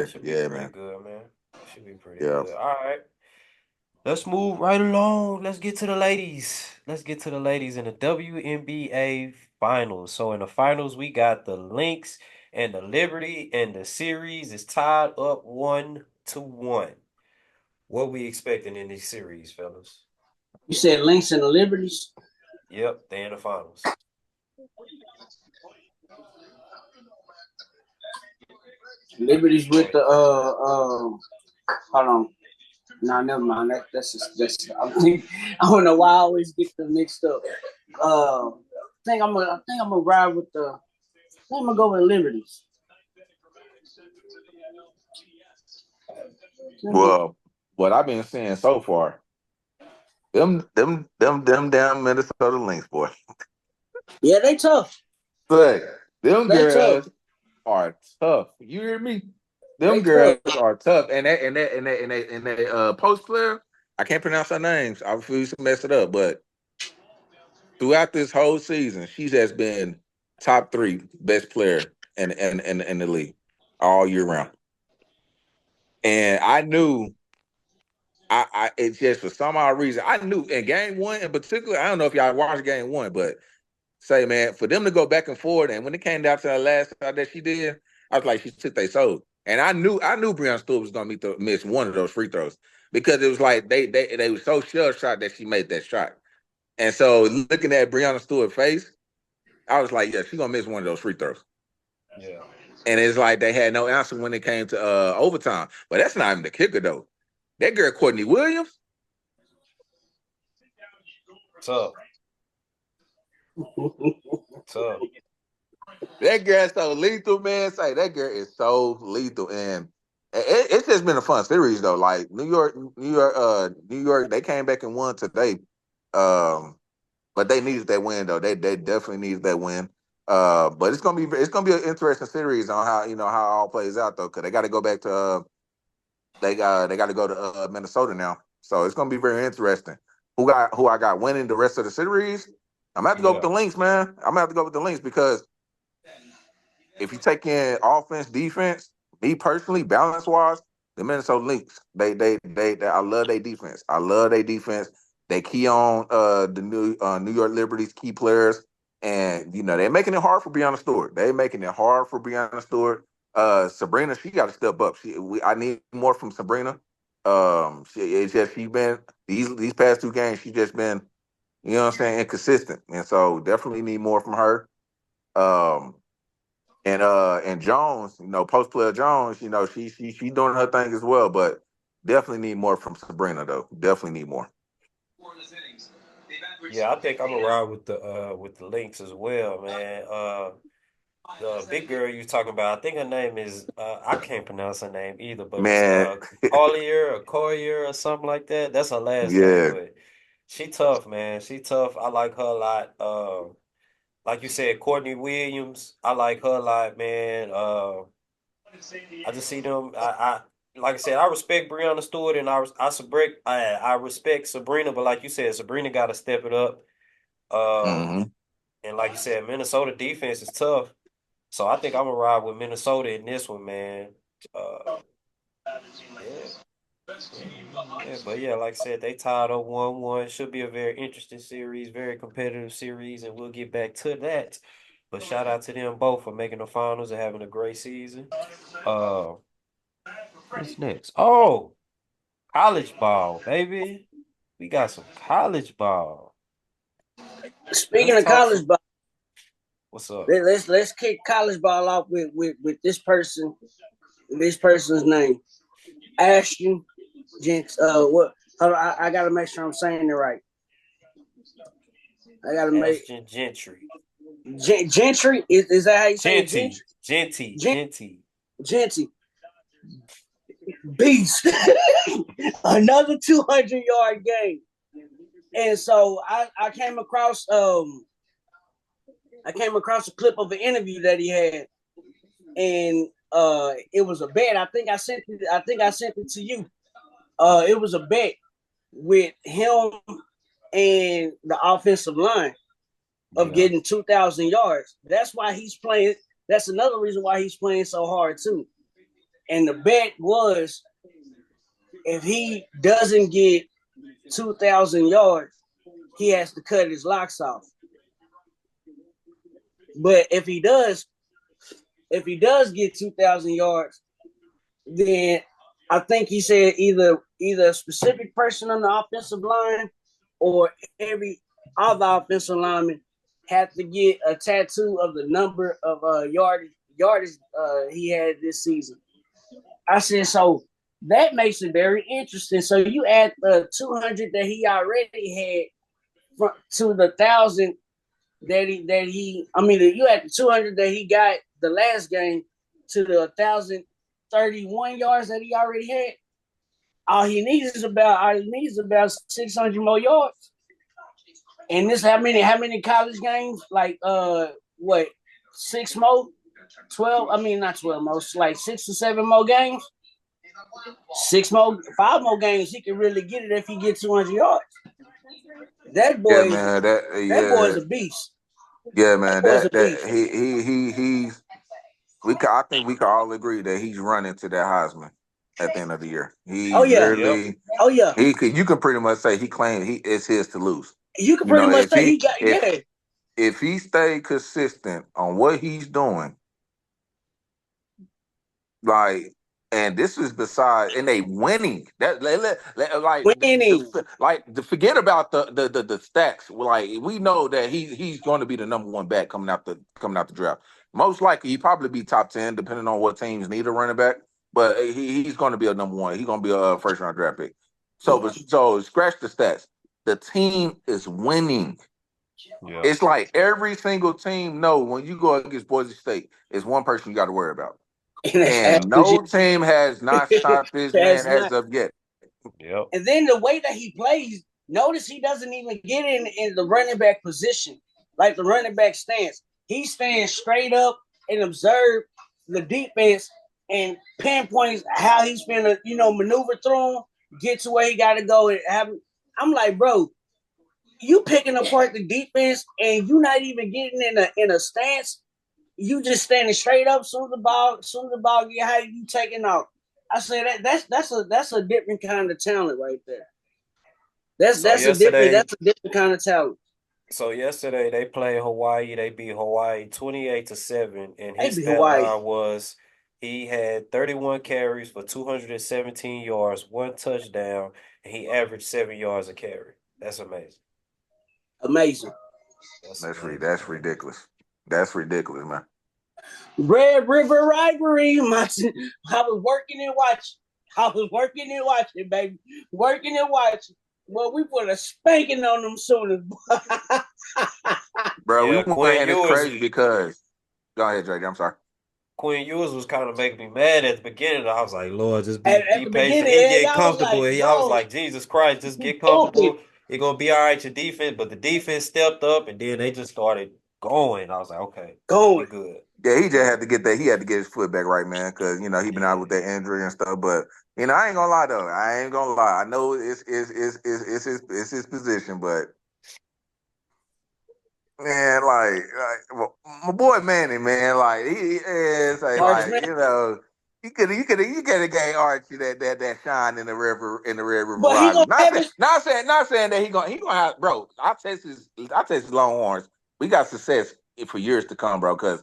Speaker 1: should be
Speaker 3: yeah,
Speaker 1: pretty
Speaker 3: man.
Speaker 1: good, man. Should be pretty
Speaker 3: Yeah.
Speaker 1: good. All right. Let's move right along. Let's get to the ladies. Let's get to the ladies in the WNBA Finals. So in the finals, we got the Lynx and the Liberty, and the series is tied up 1-1. What we expecting in this series, fellas?
Speaker 2: You said Lynx and the Liberties.
Speaker 1: Yep, they in the finals.
Speaker 2: Liberties with the hold on. No, never mind. That's I don't know why I always get them mixed up. I think I'm gonna ride with the. I think I'm gonna go with the Liberties.
Speaker 3: Well, what I've been saying so far, them damn Minnesota Lynx, boy.
Speaker 2: Yeah, they tough.
Speaker 3: Look, them
Speaker 2: They tough.
Speaker 3: girls are tough. You hear me? Them
Speaker 2: They tough.
Speaker 3: girls are tough. And that post player, I can't pronounce her names. I refuse to mess it up. But throughout this whole season, she has been top 3 best player in the league all year round. And I knew I it's just for some odd reason. I knew in game 1 in particular, I don't know if y'all watched game 1, but say, man, for them to go back and forth, and when it came down to the last shot that she did, I was like, she took their soul. And I knew Breonna Stewart was gonna miss one of those free throws because it was like they were so shell shot that she made that shot. And so looking at Breonna Stewart's face, I was like, yeah, she's gonna miss one of those free throws.
Speaker 1: Yeah.
Speaker 3: And it's like they had no answer when it came to overtime. But that's not even the kicker though. That girl Courtney Williams,
Speaker 1: Tough. Tough.
Speaker 3: that girl's so lethal, man. Say that girl is so lethal, and it's just been a fun series though. Like New York, they came back and won today, but they needed that win though. They definitely needed that win. But it's gonna be an interesting series on how how it all plays out though, because they got to go back to they got to go to Minnesota now, so it's gonna be very interesting. Who I got winning the rest of the series? I'm gonna have to go with
Speaker 1: Yeah.
Speaker 3: the Lynx, man. I'm gonna have to go with the Lynx because if you take in offense, defense, me personally, balance wise, the Minnesota Lynx, they I love their defense. I love their defense. They key on the New York Liberties key players, and they're making it hard for Breonna Stewart. They're making it hard for Breonna Stewart. Sabrina, she got to step up. I need more from Sabrina. She's been these past 2 games. She's just been, what I'm saying, inconsistent, and so definitely need more from her. Um, and Jones, post player Jones, she doing her thing as well, but definitely need more from Sabrina though. Definitely need more.
Speaker 1: Yeah, I think I'm gonna ride with the Lynx as well, man. The big girl you talking about, I think her name is I can't pronounce her name either, but it's
Speaker 3: Man,
Speaker 1: Collier or something like that. That's her last name,
Speaker 3: yeah.
Speaker 1: but she tough, man. She tough. I like her a lot. Like you said, Courtney Williams, I like her a lot, man. I just see them. I like I said, I respect Breonna Stewart and I respect Sabrina, but like you said, Sabrina got to step it up. Um,
Speaker 3: Hmm.
Speaker 1: and like you said, Minnesota defense is tough. So I think I'm gonna ride with Minnesota in this one, man. Uh, yeah, yeah. But yeah, like I said, they tied up 1-1. Should be a very interesting series, very competitive series, and we'll get back to that. But shout out to them both for making the finals and having a great season. Uh, what's next? Oh, college ball, baby. We got some college ball.
Speaker 2: Speaking
Speaker 1: Let's
Speaker 2: of
Speaker 1: talk
Speaker 2: college
Speaker 1: some.
Speaker 2: ball,
Speaker 1: What's up?
Speaker 2: let's kick college ball off with this person. This person's name, Ashton Jenks. What? Hold on, I gotta make sure I'm saying it right. I gotta make
Speaker 1: Ashton Gentry.
Speaker 2: Gentry. Is that how you say it?
Speaker 1: Genty.
Speaker 2: Gentry.
Speaker 1: Genty.
Speaker 2: Gen-
Speaker 1: Genty.
Speaker 2: Genty. Beast. Another 200-yard game. And so I came across a clip of an interview that he had, and it was a bet. I think I sent it to you. It was a bet with him and the offensive line of
Speaker 1: Yeah.
Speaker 2: getting 2,000 yards. That's why he's playing. That's another reason why he's playing so hard too. And the bet was if he doesn't get 2,000 yards, he has to cut his locks off. But if he does get 2,000 yards, then I think he said either a specific person on the offensive line or every other offensive lineman had to get a tattoo of the number of yardage he had this season. I said, so that makes it very interesting. So you add the 200 that he already had to the 1,000 you add the 200 that he got the last game to the 1,031 yards that he already had. All he needs is about 600 more yards. And this how many college games? Like what 6 more? 12? I mean not 12 more, like 6 or 7 more games. 5 more games, he can really get it if he gets 200 yards. That
Speaker 3: Yeah,
Speaker 2: boy
Speaker 3: man.
Speaker 2: that boy is a beast.
Speaker 3: Yeah, man.
Speaker 2: That boy is a
Speaker 3: That
Speaker 2: beast.
Speaker 3: he's I think we can all agree that he's running to that Heisman at the end of the year.
Speaker 2: Oh
Speaker 3: He's
Speaker 2: yeah.
Speaker 1: Yep.
Speaker 3: literally
Speaker 2: Oh yeah.
Speaker 3: you can pretty much say he claimed it's his to lose.
Speaker 2: You can
Speaker 3: You know,
Speaker 2: pretty much say he got
Speaker 3: if he stayed consistent on what he's doing, like, and this is beside, and they winning. That
Speaker 2: winning.
Speaker 3: forget about the stats. Like, we know that he's going to be the number one back coming out the draft. Most likely, he probably be top 10, depending on what teams need a running back. But he's going to be a number one. He's going to be a first round draft pick. So scratch the stats. The team is winning.
Speaker 1: Yeah.
Speaker 3: It's like every single team know when you go against Boise State, it's one person you got to worry about. And no team has not stopped this man as of yet.
Speaker 1: Yep.
Speaker 2: And then the way that he plays, notice he doesn't even get in the running back position, like the running back stance. He stands straight up and observe the defense and pinpoints how he's going to, maneuver through him, get to where he got to go. And I'm like, bro, you picking apart the defense and you not even getting in a stance. You just standing straight up. Soon the ball get high, you taking off. I say that's a different kind of talent right there. That's a different kind of talent.
Speaker 1: So yesterday they played Hawaii. They beat Hawaii 28-7, and
Speaker 2: They
Speaker 1: his
Speaker 2: be
Speaker 1: stat
Speaker 2: Hawaii.
Speaker 1: line was he had 31 carries for 217 yards, 1 touchdown, and he averaged 7 yards a carry. That's amazing.
Speaker 2: Amazing.
Speaker 3: That's ridiculous. That's ridiculous, man.
Speaker 2: Red River Rivalry. I was working and watching, baby. Working and watching. Well, we put a spanking on them soon.
Speaker 3: Bro, we
Speaker 1: Yeah,
Speaker 3: went, and it's crazy because go ahead, JJ. I'm sorry.
Speaker 1: Quinn Ewers was kind of making me mad at the beginning. I was like, Lord, just
Speaker 2: at
Speaker 1: be
Speaker 2: the
Speaker 1: patient.
Speaker 2: beginning,
Speaker 1: He get
Speaker 2: I was
Speaker 1: comfortable.
Speaker 2: like,
Speaker 1: I was like, Jesus Christ, just get comfortable. You're gonna be all right, your defense. But the defense stepped up, and then they just started going. I was like, okay, we good.
Speaker 3: Yeah, he just had to get that. He had to get his foot back right, man, because he been out with that injury and stuff. But I ain't gonna lie though. I know it's his position, but man, like my boy Manny, man, like he is you could have gave Archie that shine in the Red River
Speaker 2: but he
Speaker 3: Rivalry.
Speaker 2: gonna
Speaker 3: Not saying that he gonna have, bro. I Texas Longhorns. We got success for years to come, bro, because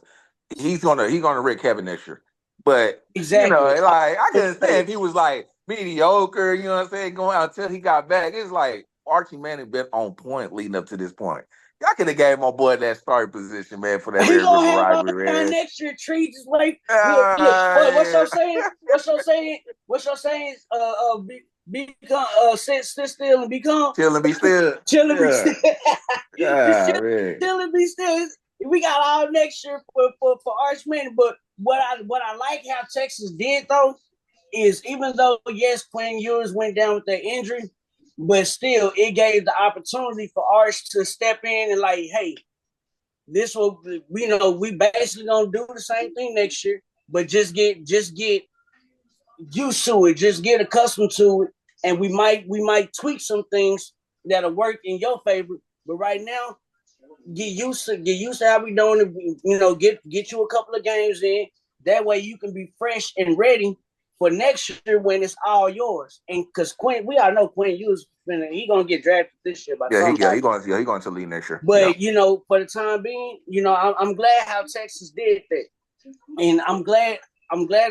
Speaker 3: he's gonna wreck Kevin next year. But
Speaker 2: exactly.
Speaker 3: like I can understand if he was like mediocre, you know what I'm saying, going out until he got back. It's like Archie Manning been on point leading up to this point. Y'all could have gave my boy that starting position, man, for that Red River Rivalry, man.
Speaker 2: Next year, Tree, just wait. What's your saying? What's your saying? Become sit still and become.
Speaker 3: Chill and be still.
Speaker 2: Chill and be still.
Speaker 3: Chill
Speaker 2: and be still. We got all next year for Archman. But what I like how Texas did though is even though yes, Quinn Ewers went down with that injury, but still it gave the opportunity for Arch to step in and like, hey, this will we basically gonna do the same thing next year, but just get used to it, just get accustomed to it, and we might tweak some things that'll work in your favor. But right now, get used to how we doing it. Get you a couple of games in. That way you can be fresh and ready for next year when it's all yours. And because we all know Quinn Ewers, he gonna get drafted this year.
Speaker 3: He going to lead next year.
Speaker 2: But for the time being, I'm glad how Texas did that, and I'm glad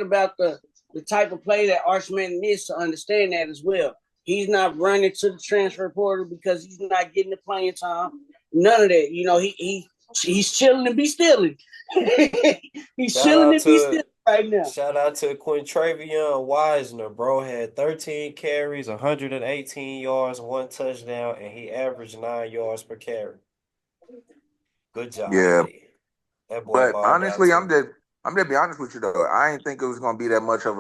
Speaker 2: about the the type of play that Arch Manning is to understand that as well. He's not running to the transfer portal because he's not getting the playing time. None of that. You know, he's chilling and be stealing. He's
Speaker 1: Shout
Speaker 2: chilling
Speaker 1: out
Speaker 2: and be stealing
Speaker 1: to
Speaker 2: right now.
Speaker 1: shout out to Quintravion Wisner, bro. Had 13 carries, 118 yards, 1 touchdown, and he averaged 9 yards per carry. Good job,
Speaker 3: Yeah,
Speaker 1: B. That boy
Speaker 3: but
Speaker 1: balled out
Speaker 3: honestly,
Speaker 1: too.
Speaker 3: I'm just be honest with you though. I didn't think it was gonna be that much of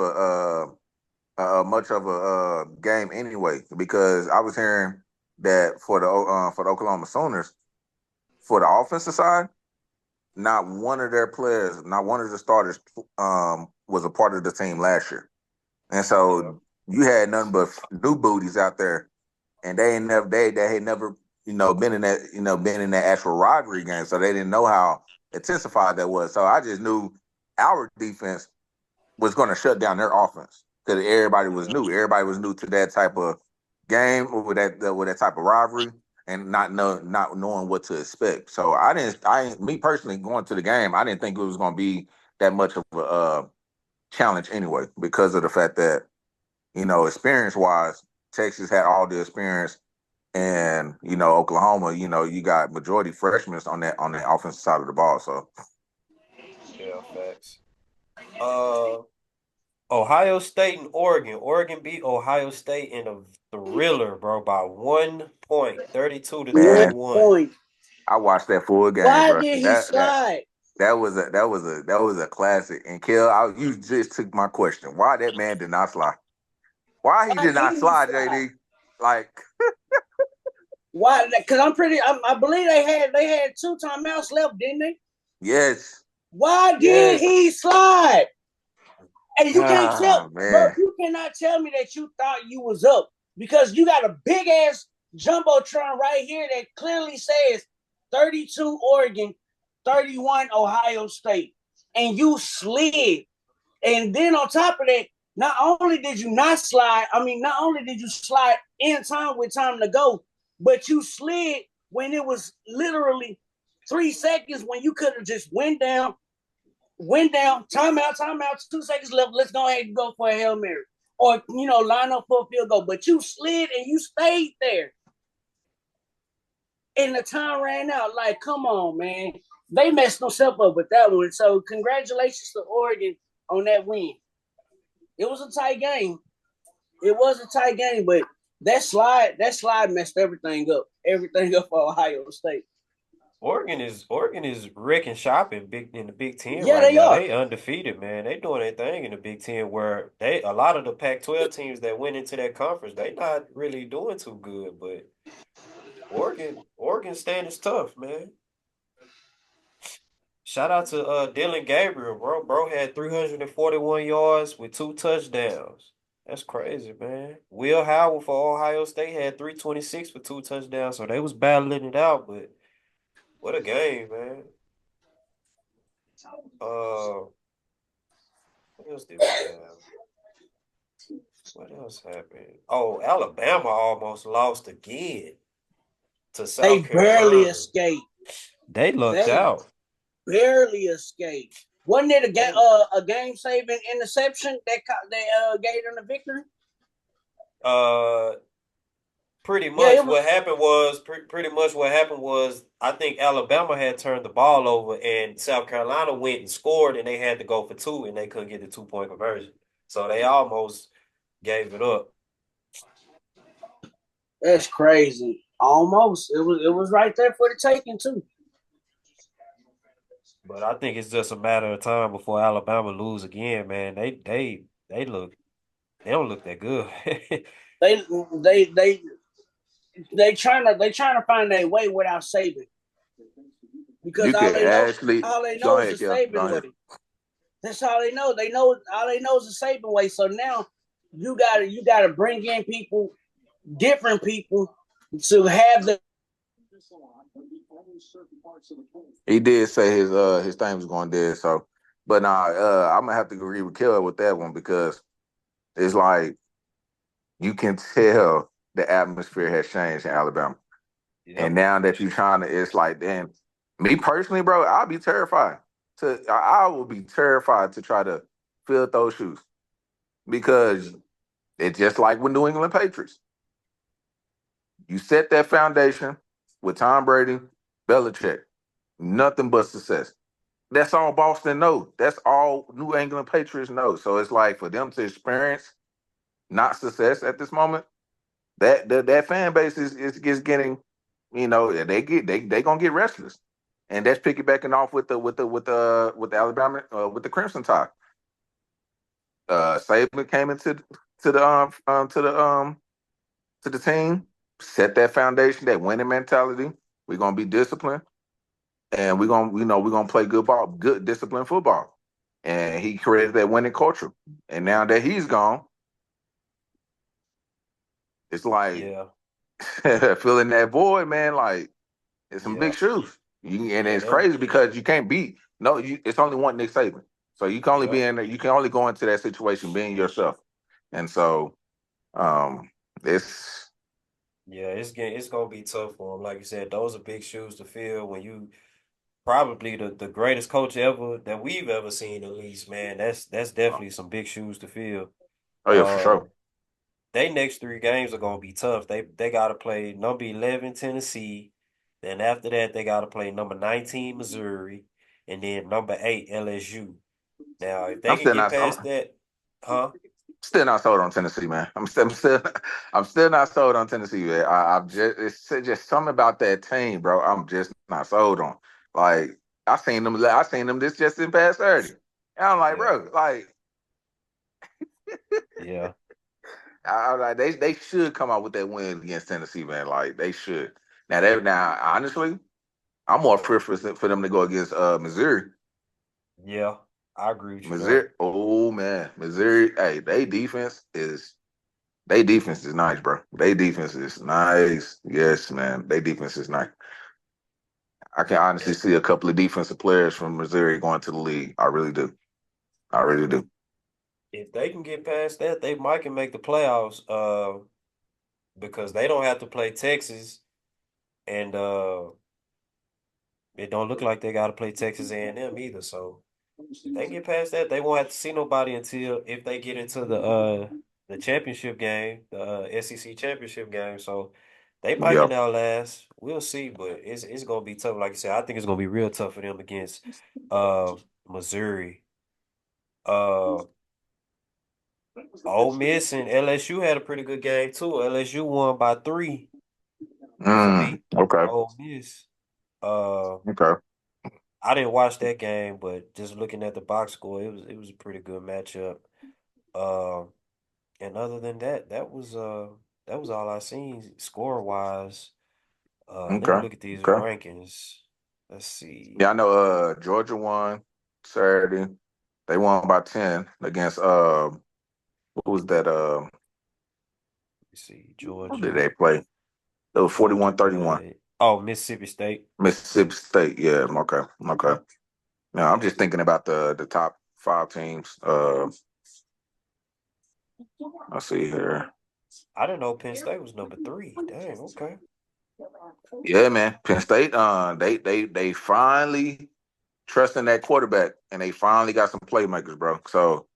Speaker 3: a game anyway, because I was hearing that for the Oklahoma Sooners, for the offensive side, not one of their players, not one of the starters, was a part of the team last year, and
Speaker 1: Yeah.
Speaker 3: so you had nothing but new booties out there, and they had never been in that actual rivalry game, so they didn't know how intensified that was. So I just knew our defense was going to shut down their offense because everybody was new. Everybody was new to that type of game or with that type of rivalry, and not knowing what to expect. So me personally going to the game, I didn't think it was going to be that much of a challenge anyway, because of the fact that experience wise, Texas had all the experience, and Oklahoma, you got majority freshmen on that offensive side of the ball. So
Speaker 1: Yeah, facts. Uh, Ohio State and Oregon. Oregon beat Ohio State in a thriller, bro, by 1 point, 32 to
Speaker 3: man,
Speaker 1: 31.
Speaker 2: 1 point.
Speaker 3: I watched that full game,
Speaker 2: Why
Speaker 3: bro.
Speaker 2: did he
Speaker 3: That
Speaker 2: slide?
Speaker 3: that was a classic. And you just took my question. Why that man did not slide? Why he
Speaker 2: Why
Speaker 3: did not
Speaker 2: did he
Speaker 3: slide,
Speaker 2: slide?
Speaker 3: JD? Like,
Speaker 2: Why? Because I believe they had 2 timeouts left, didn't they?
Speaker 3: yes,
Speaker 2: Why did
Speaker 3: yes.
Speaker 2: he slide? And you can't tell,
Speaker 3: Ah,
Speaker 2: bro.
Speaker 3: man.
Speaker 2: You cannot tell me that you thought you was up because you got a big ass jumbotron right here that clearly says 32 Oregon, 31 Ohio State, and you slid. And then on top of that, not only did you not slide, not only did you slide in time with time to go, but you slid when it was literally 3 seconds when you could have just went down, timeout, 2 seconds left. Let's go ahead and go for a Hail Mary. Or, line up for a field goal. But you slid and you stayed there. And the time ran out. Like, come on, man. They messed themselves up with that one. So congratulations to Oregon on that win. It was a tight game. It was a tight game, but that slide messed everything up. Everything up for Ohio State.
Speaker 1: Oregon is wrecking shop in the Big Ten
Speaker 2: Yeah,
Speaker 1: right
Speaker 2: they
Speaker 1: now.
Speaker 2: are.
Speaker 1: They undefeated, man. They doing their thing in the Big Ten where a lot of the Pac-12 teams that went into that conference, they not really doing too good. But Oregon standing tough, man. Shout out to Dylan Gabriel, bro. Bro had 341 yards with 2 touchdowns. That's crazy, man. Will Howard for Ohio State had 326 for 2 touchdowns. So they was battling it out, but what a game, man. Uh, what else did we have? What else happened? Oh, Alabama almost lost again to
Speaker 2: They
Speaker 1: South
Speaker 2: barely
Speaker 1: Carolina.
Speaker 2: escaped.
Speaker 1: They lucked
Speaker 2: They
Speaker 1: out.
Speaker 2: barely escaped. Wasn't it
Speaker 1: They
Speaker 2: a game saving interception that gave them the victory?
Speaker 1: uh pretty
Speaker 2: Yeah,
Speaker 1: much
Speaker 2: it
Speaker 1: what
Speaker 2: was.
Speaker 1: happened was pretty much what happened was I think Alabama had turned the ball over and South Carolina went and scored and they had to go for two and they couldn't get the 2 point conversion. So they almost gave it up.
Speaker 2: That's crazy. Almost. It was right there for the taking too.
Speaker 1: But I think it's just a matter of time before Alabama lose again, man. They don't look that good.
Speaker 2: They they they they trying to find a way without saving because
Speaker 3: You could actually
Speaker 2: all they
Speaker 3: go
Speaker 2: know is
Speaker 3: ahead,
Speaker 2: the
Speaker 3: Kel. Go
Speaker 2: saving
Speaker 3: ahead.
Speaker 2: way. That's all they know. They know all they know is the saving way. So now you gotta bring in people, different people, to have the.
Speaker 3: He did say his thing was going dead, so but nah, I'm gonna have to agree with Kel with that one, because it's like you can tell the atmosphere has changed in Alabama. And
Speaker 1: Yep.
Speaker 3: now that you're trying to, it's like, damn, me personally, bro, I'll be terrified. I will be terrified to try to fill those shoes. because it's just like with New England Patriots. You set that foundation with Tom Brady, Belichick, nothing but success. That's all Boston knows. That's all New England Patriots know. So it's like for them to experience not success at this moment, that fan base is getting, they gonna get restless, and that's piggybacking off with the Alabama with the Crimson Tide. Saban came into to the to the team, set that foundation, that winning mentality. We're gonna be disciplined, and we're gonna play good ball, good disciplined football. And he created that winning culture. And now that he's gone, it's like
Speaker 1: Yeah,
Speaker 3: filling that void, man. Like it's some
Speaker 1: yeah,
Speaker 3: big shoes. And
Speaker 1: yeah.
Speaker 3: it's
Speaker 1: Them.
Speaker 3: crazy because you can't beat. No, it's only one Nick Saban. So you can only be
Speaker 1: Yep.
Speaker 3: in. You can only go into that situation being yourself. And so it's
Speaker 1: Yeah, it's gonna be tough for him. Like you said, those are big shoes to fill when you probably the greatest coach ever that we've ever seen, at least, man. That's definitely some big shoes to fill.
Speaker 3: oh yeah, for sure.
Speaker 1: They next three games are gonna be tough. They gotta play number 11 Tennessee. Then after that, they gotta play number 19 Missouri, and then number 8 LSU. Now, if they
Speaker 3: I'm
Speaker 1: can
Speaker 3: still
Speaker 1: get
Speaker 3: not.
Speaker 1: past that, huh?
Speaker 3: Still not sold on Tennessee, man. I'm still not sold on Tennessee, man. I'm just it's just something about that team, bro. I'm just not sold on. Like I seen them this just in past Saturday. And I'm like,
Speaker 1: Yeah,
Speaker 3: bro, like
Speaker 1: yeah,
Speaker 3: I like they should come out with that win against Tennessee, man. Like they should. Now honestly, I'm more fearful for them to go against Missouri.
Speaker 1: yeah. I agree with you there.
Speaker 3: Missouri, oh man, Missouri, hey, they defense is nice, bro. They defense is nice. Yes, man. They defense is nice. I can honestly
Speaker 1: And
Speaker 3: see a couple of defensive players from Missouri going to the league. I really do. I really do.
Speaker 1: if they can get past that, they might can make the playoffs. Because they don't have to play Texas, and it don't look like they got to play Texas A&M either. So if they get past that, they won't have to see nobody until if they get into the championship game, the SEC championship game. So they might
Speaker 3: Yeah.
Speaker 1: can outlast. We'll see, but it's gonna be tough. Like I said, I think it's gonna be real tough for them against uh Missouri. Uh Ole Miss and LSU had a pretty good game too. LSU won by 3 to beat
Speaker 3: Okay.
Speaker 1: Ole Miss. Uh
Speaker 3: Okay.
Speaker 1: I didn't watch that game, but just looking at the box score, it was a pretty good matchup. Um, and other than that, that was all I seen score wise. Let me
Speaker 3: Okay.
Speaker 1: look at these
Speaker 3: Okay.
Speaker 1: rankings. Let's see.
Speaker 3: Yeah, I know Georgia won Saturday. They won by 10 against what was that
Speaker 1: Let's see.
Speaker 3: who did
Speaker 1: Georgia.
Speaker 3: they play? It was
Speaker 1: Georgia
Speaker 3: 41-31.
Speaker 1: played. Oh, Mississippi State.
Speaker 3: Mississippi State. Yeah, okay. Okay. Now I'm just thinking about the top five teams. Let's see here.
Speaker 1: I didn't know Penn State was number 3. Dang. Okay.
Speaker 3: Yeah, man. Penn State, they finally trusting that quarterback, and they finally got some playmakers, bro. So,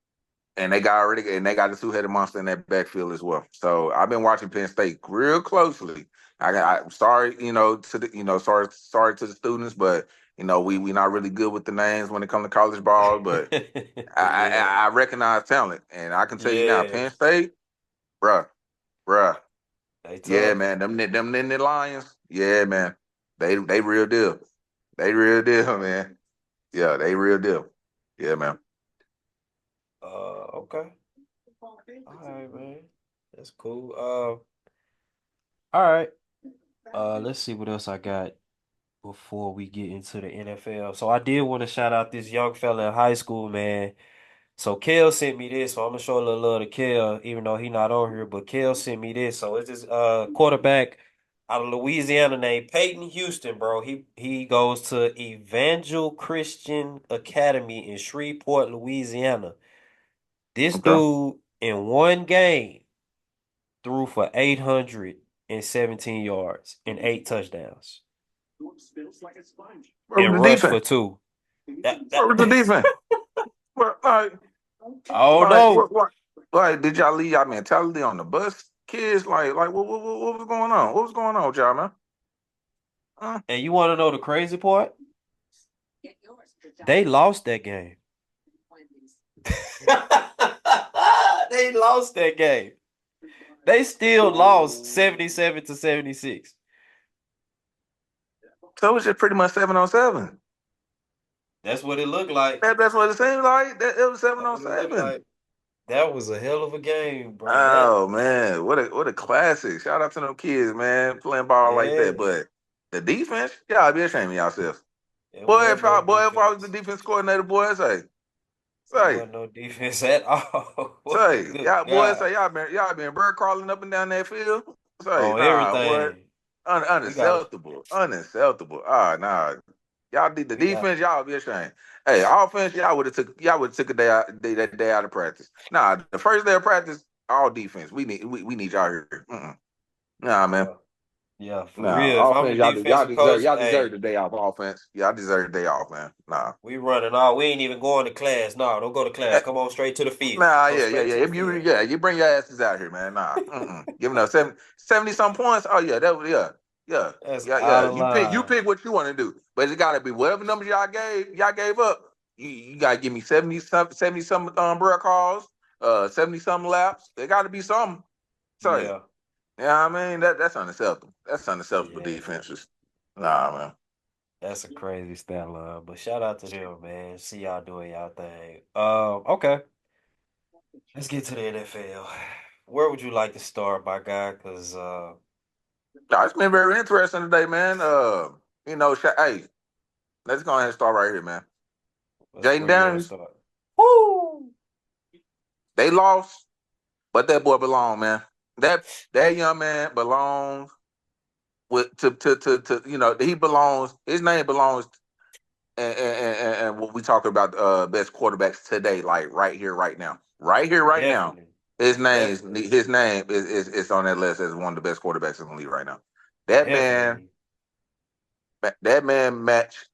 Speaker 3: and they got a two-headed monster in that backfield as well. So I've been watching Penn State real closely. I'm sorry, sorry to the students, but we not really good with the names when it comes to college ball, but
Speaker 1: Yeah.
Speaker 3: I recognize talent, and I can tell you now,
Speaker 1: Yeah.
Speaker 3: Penn State, bruh, bruh.
Speaker 1: They
Speaker 3: Yeah,
Speaker 1: tough.
Speaker 3: man. Them Nittany Lions. Yeah, man. They real deal. They real deal, man. Yeah, they real deal. Yeah, man.
Speaker 1: Okay. All right, man. That's cool. All right. Let's see what else I got before we get into the NFL. So I did want to shout out this young fella in high school, man. So Kel sent me this, so I'm gonna show a little love to Kel, even though he not on here. But Kel sent me this. So it's this quarterback out of Louisiana named Peyton Houston, bro. He goes to Evangel Christian Academy in Shreveport, Louisiana. This
Speaker 3: Okay.
Speaker 1: dude in one game threw for 817 yards and 8 touchdowns
Speaker 3: Where was
Speaker 1: and
Speaker 3: the
Speaker 1: rushed for
Speaker 3: defense?
Speaker 1: 2.
Speaker 3: Where was the defense? Where, like,
Speaker 1: I don't
Speaker 3: like,
Speaker 1: know.
Speaker 3: Like, did y'all leave y'all mentality on the bus, kids? Like what was going on? What was going on with y'all, man?
Speaker 1: And you want to know the crazy part? They lost that game. They lost that game. They still lost 77-76.
Speaker 3: So it was just pretty much 7-on-7.
Speaker 1: That's what it looked like.
Speaker 3: That's what it seemed like. It was seven
Speaker 1: That's
Speaker 3: on
Speaker 1: what it looked
Speaker 3: seven.
Speaker 1: like. That was a hell of a game, bro. That
Speaker 3: Oh man, what a classic! Shout out to them kids, man, playing ball like that.
Speaker 1: yeah,
Speaker 3: But the defense, y'all be ashamed of yourself.
Speaker 1: it
Speaker 3: Boy,
Speaker 1: wasn't no
Speaker 3: if I was the
Speaker 1: defense.
Speaker 3: defense coordinator, boy,
Speaker 1: It
Speaker 3: say,
Speaker 1: wasn't no defense at all. Good
Speaker 3: y'all boys,
Speaker 1: God.
Speaker 3: say y'all been bird crawling up and down that field. Say,
Speaker 1: On
Speaker 3: nah, what?
Speaker 1: everything. We got
Speaker 3: Unacceptable. Ah, nah. Y'all did the
Speaker 1: we got
Speaker 3: defense. Y'all be ashamed. Hey, offense. Y'all would have took a that day out of practice. Nah, the first day of practice, all defense. We need y'all here. Nah, man.
Speaker 1: yeah. Yeah, for real. If
Speaker 3: Nah,
Speaker 1: I'm the
Speaker 3: offense.
Speaker 1: defensive coach,
Speaker 3: Y'all deserve
Speaker 1: hey,
Speaker 3: the day off. Offense. Y'all deserve the day off, man. Nah.
Speaker 1: we running all. We ain't even going to class. No, don't go to class. Come on straight to the field.
Speaker 3: Nah,
Speaker 1: Come
Speaker 3: yeah.
Speaker 1: straight to the
Speaker 3: If you
Speaker 1: field.
Speaker 3: you bring your asses out here, man. Nah, giving up 70 some points. Oh yeah, yeah,
Speaker 1: That's out of
Speaker 3: You
Speaker 1: line.
Speaker 3: pick what you want to do, but it gotta be whatever numbers y'all gave up. You gotta give me 70 some umbrella calls, 70 some laps. There gotta be something. Sorry,
Speaker 1: Yeah.
Speaker 3: yeah, I mean that's unacceptable. That's unacceptable
Speaker 1: Yeah.
Speaker 3: defenses. Nah, man.
Speaker 1: That's a crazy stat line. But shout out to them, man. See y'all doing y'all thing. Okay. Let's get to the NFL. Where would you like to start, my guy? Because
Speaker 3: Nah, it's been very interesting today, man. Hey, let's go ahead and start right here, man. Jaden
Speaker 1: where you want to
Speaker 3: Daniels,
Speaker 1: start? Woo!
Speaker 3: they lost, but that boy belong, man. That young man belongs with to he belongs. His name belongs, and what we talk about best quarterbacks today, like right here, right now.
Speaker 1: Definitely. Definitely.
Speaker 3: His name is on that list as one of the best quarterbacks in the league right now. That man
Speaker 1: Definitely.
Speaker 3: that man matched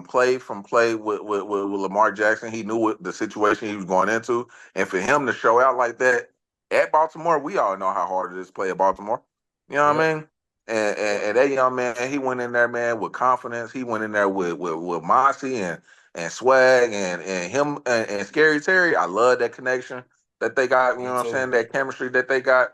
Speaker 3: play from play with Lamar Jackson. He knew what the situation he was going into, and for him to show out like that at Baltimore, we all know how hard it is to play at Baltimore. You know what I
Speaker 1: Yep.
Speaker 3: mean? And, and,
Speaker 1: Yep.
Speaker 3: and that young man, he went in there, man, with confidence. He went in there with Mossy and swag and him and Scary Terry. I love that connection that they got. You
Speaker 1: Me
Speaker 3: know what I'm saying?
Speaker 1: too.
Speaker 3: That chemistry that they got.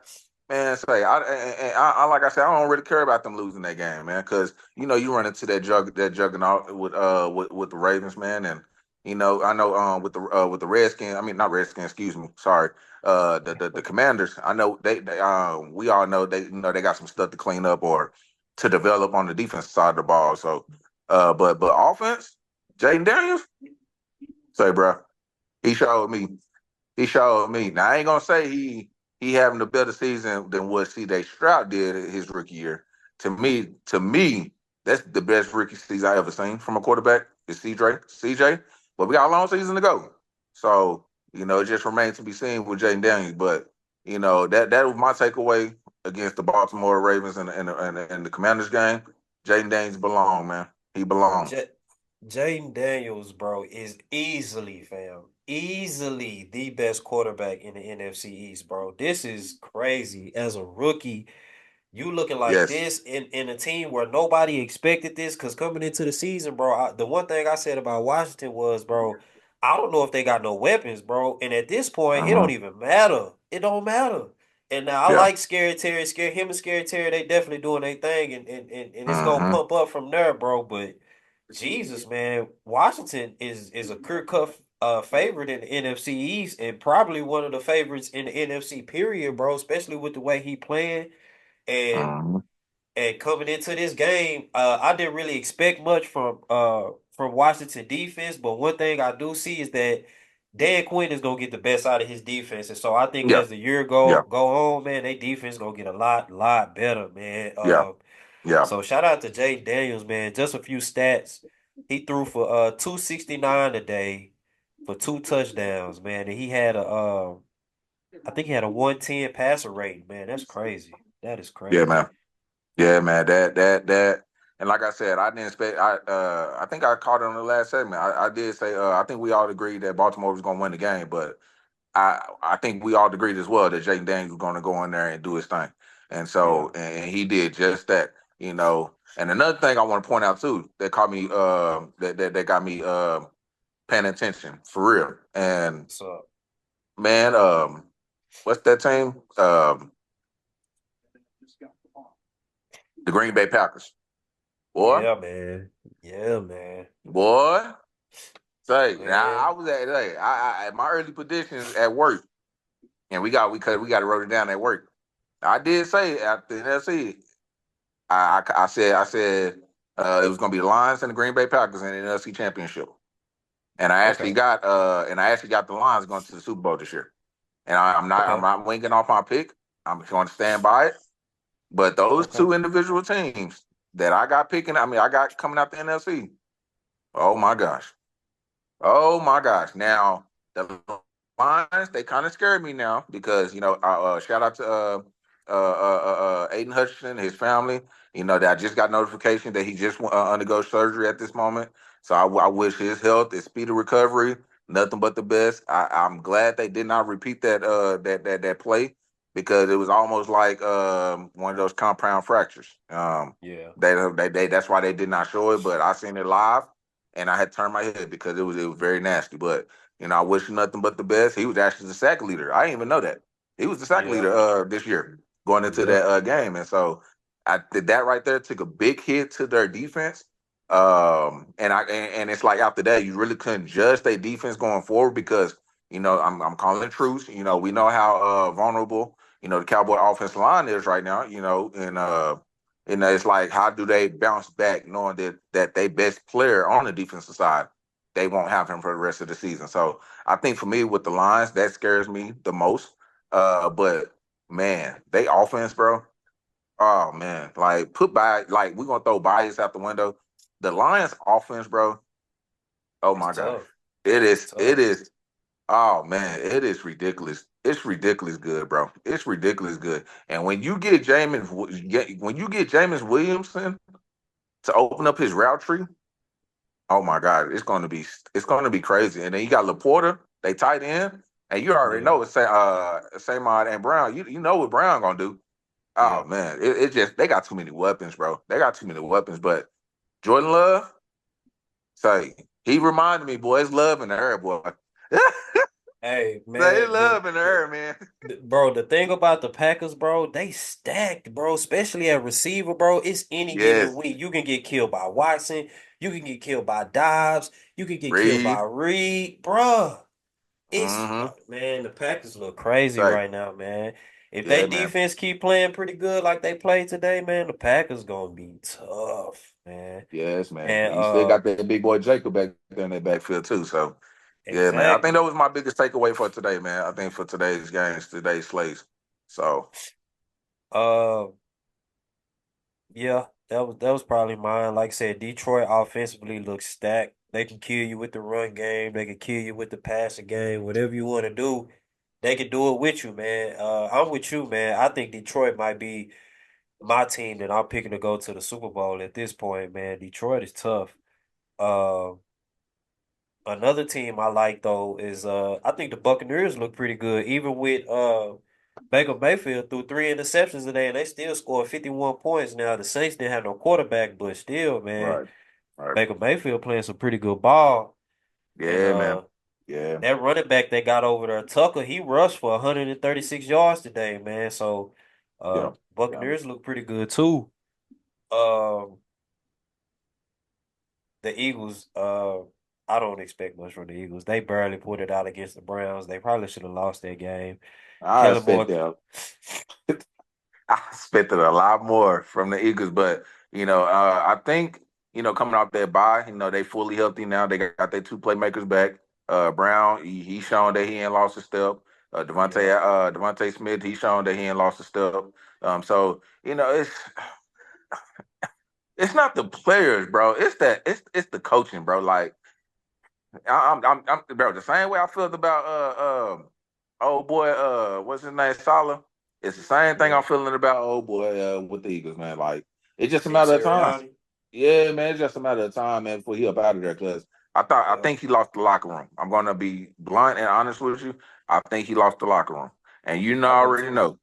Speaker 3: Man, say I like I said, I don't really care about them losing that game, man, because you run into that juggernaut with the Ravens, man, and I know with the Redskins, I mean not Redskins, excuse me, sorry, the Commanders, I know they we all know they got some stuff to clean up or to develop on the defensive side of the ball. So, but offense, Jaden Daniels, say, bro, he showed me. He showed me. Now I ain't gonna say he having a better season than what C.J. Stroud did his rookie year. To me, that's the best rookie season I ever seen from a quarterback. Is CJ. But we got a long season to go. So, it just remains to be seen with Jaden Daniels. But, that was my takeaway against the Baltimore Ravens and the Commanders game. Jaden Daniels belong, man. He belongs.
Speaker 1: J Jaden Daniels, bro, is easily, fam, easily the best quarterback in the NFC East, bro. This is crazy. As a rookie, you looking like
Speaker 3: Yes.
Speaker 1: this in a team where nobody expected this, because coming into the season, bro, the one thing I said about Washington was, bro, I don't know if they got no weapons, bro. And at this point, it
Speaker 3: Mm-hmm.
Speaker 1: don't even matter. It don't matter. And now I
Speaker 3: Yeah.
Speaker 1: like Scary Terry. Him and Scary Terry, they definitely doing their thing, and it's gonna
Speaker 3: Mm-hmm.
Speaker 1: pump up from there, bro. But Jesus, man, Washington is a clear cut favorite in the NFC East and probably one of the favorites in the NFC period, bro. Especially with the way he playing and
Speaker 3: Mm-hmm.
Speaker 1: and coming into this game, I didn't really expect much from Washington defense. But one thing I do see is that Dan Quinn is gonna get the best out of his defense, and so I think
Speaker 3: Yeah.
Speaker 1: as the year
Speaker 3: Yeah.
Speaker 1: go on, man, their defense gonna get a lot better, man.
Speaker 3: Yeah. Yeah.
Speaker 1: So shout out to Jay Daniels, man. Just a few stats. He threw for 269 today for 2 touchdowns, man. And he had I think he had a 110 passer rating, man. That's crazy. That is
Speaker 3: Yeah,
Speaker 1: crazy.
Speaker 3: man. Yeah, man. That. And like I said, I didn't expect. I think I caught it on the last segment. I did say I think we all agreed that Baltimore was going to win the game, but I think we all agreed as well that Jaden Daniels was going to go in there and do his thing, and
Speaker 1: Yeah.
Speaker 3: so and he did just that. And another thing I want to point out too that caught me that got me paying attention for real. And
Speaker 1: So
Speaker 3: man, what's that team? The Green Bay Packers. Boy,
Speaker 1: yeah, man. Yeah, man.
Speaker 3: boy. Say, I
Speaker 1: Man.
Speaker 3: was at my early predictions at work, and we got to wrote it down at work. I did say at the NFC, I said it was going to be the Lions and the Green Bay Packers in the NFC Championship, and
Speaker 1: Okay.
Speaker 3: I actually got the Lions going to the Super Bowl this year, and I'm
Speaker 1: Okay.
Speaker 3: not winking off my pick. I'm going to stand by it. But those
Speaker 1: Okay.
Speaker 3: two individual teams that I got picking, I got coming out the NFC. Oh my gosh. Oh my gosh! Now the Lions they kind of scared me now because shout out to Aiden Hutchinson, his family. That I just got notification that he just undergo surgery at this moment. So I wish his health, his speedy recovery, nothing but the best. I'm glad they did not repeat that play because it was almost like one of those compound fractures.
Speaker 1: Yeah.
Speaker 3: They that's why they did not show it, but I seen it live and I had turned my head because it was very nasty. But I wish him nothing but the best. He was actually the sack leader. I didn't even know that. He was the sack
Speaker 1: Yeah.
Speaker 3: leader this year going into
Speaker 1: Yeah.
Speaker 3: that game, and so I did that right there. Took a big hit to their defense, and it's like after that you really couldn't judge their defense going forward because I'm calling it truce. We know how vulnerable the Cowboy offensive line is right now. And it's like, how do they bounce back knowing that they best player on the defensive side, they won't have him for the rest of the season. So I think for me with the Lions, that scares me the most. But man, they offense, bro. Oh man, like we're gonna throw bias out the window. The Lions offense, bro. Oh
Speaker 1: It's
Speaker 3: my gosh,
Speaker 1: tough.
Speaker 3: it
Speaker 1: It's
Speaker 3: is. It
Speaker 1: tough.
Speaker 3: is. Oh man, it is ridiculous. It's ridiculous good, bro. It's ridiculous good. And when you get Jameis Williamson to open up his route tree, oh my God, it's gonna be crazy. And then you got Laporta, they tight end, and you already
Speaker 1: Yeah.
Speaker 3: know it's Samad and Brown. You know what Brown gonna do. Oh
Speaker 1: Yeah.
Speaker 3: man, it just they got too many weapons, bro. They got too many weapons. But Jordan Love, say he reminded me, boy, it's love in the air, boy.
Speaker 1: Hey,
Speaker 3: Say it's
Speaker 1: man,
Speaker 3: love in the air, man.
Speaker 1: bro, the thing about the Packers, bro, they stacked, bro, especially at receiver, bro. It's any given
Speaker 3: Yes,
Speaker 1: week. You can get killed by Watson, you can get killed by Dobbs, you can get killed by
Speaker 3: Reed.
Speaker 1: Reed, bro. It's
Speaker 3: Mm-hmm.
Speaker 1: man, the Packers look crazy
Speaker 3: Say,
Speaker 1: right now, man. If they
Speaker 3: yeah, man.
Speaker 1: defense keep playing pretty good like they played today, man, the Packers gonna be tough, man.
Speaker 3: Yes, man.
Speaker 1: And
Speaker 3: And you still got that big boy Jacob back there in that backfield too. So yeah, man. I think that
Speaker 1: exactly.
Speaker 3: was my biggest takeaway for today, man. I think for today's games, today's slates. So
Speaker 1: Uh, yeah, that was probably mine. Like I said, Detroit offensively looks stacked. They can kill you with the run game. They can kill you with the passing game. Whatever you want to do, they can do it with you, man. I'm with you, man. I think Detroit might be my team that I'm picking to go to the Super Bowl at this point, man. Detroit is tough. Uh, Another team I like though is I think the Buccaneers look pretty good, even with Baker Mayfield threw 3 interceptions today, and they still scored 51 points. Now the Saints didn't have no quarterback, but still, man,
Speaker 3: right, right.
Speaker 1: Baker Mayfield playing some pretty good ball. And
Speaker 3: Yeah, man. Yeah,
Speaker 1: that running back they got over there, Tucker, he rushed for 136 yards today, man. So
Speaker 3: yeah, yeah.
Speaker 1: Buccaneers look pretty good too. Um the Eagles, I don't expect much from the Eagles. They barely put it out against the Browns. They probably should have lost that game.
Speaker 3: I
Speaker 1: Kellen
Speaker 3: expect
Speaker 1: Moore,
Speaker 3: that. I expected a lot more from the Eagles, but I think coming off that bye, they fully healthy now. They got their two playmakers back. Brown, he's shown that he ain't lost a step.
Speaker 1: yeah,
Speaker 3: Devontae Smith, he's shown that he ain't lost a step. So it's not the players, bro. It's the coaching, bro. Like bro. The same way I felt about old boy what's his name Salah. It's the same thing
Speaker 1: yeah.
Speaker 3: I'm feeling about old boy with the Eagles, man. Like it's just a
Speaker 1: Nick
Speaker 3: matter of time.
Speaker 1: Sirianni.
Speaker 3: Yeah, man. It's just a matter of time, man, before he up out of there. Cause I
Speaker 1: Yeah.
Speaker 3: think he lost the locker room. I'm gonna be blunt and honest with you. I think he lost the locker room. And you know
Speaker 1: I do
Speaker 3: already
Speaker 1: too.
Speaker 3: know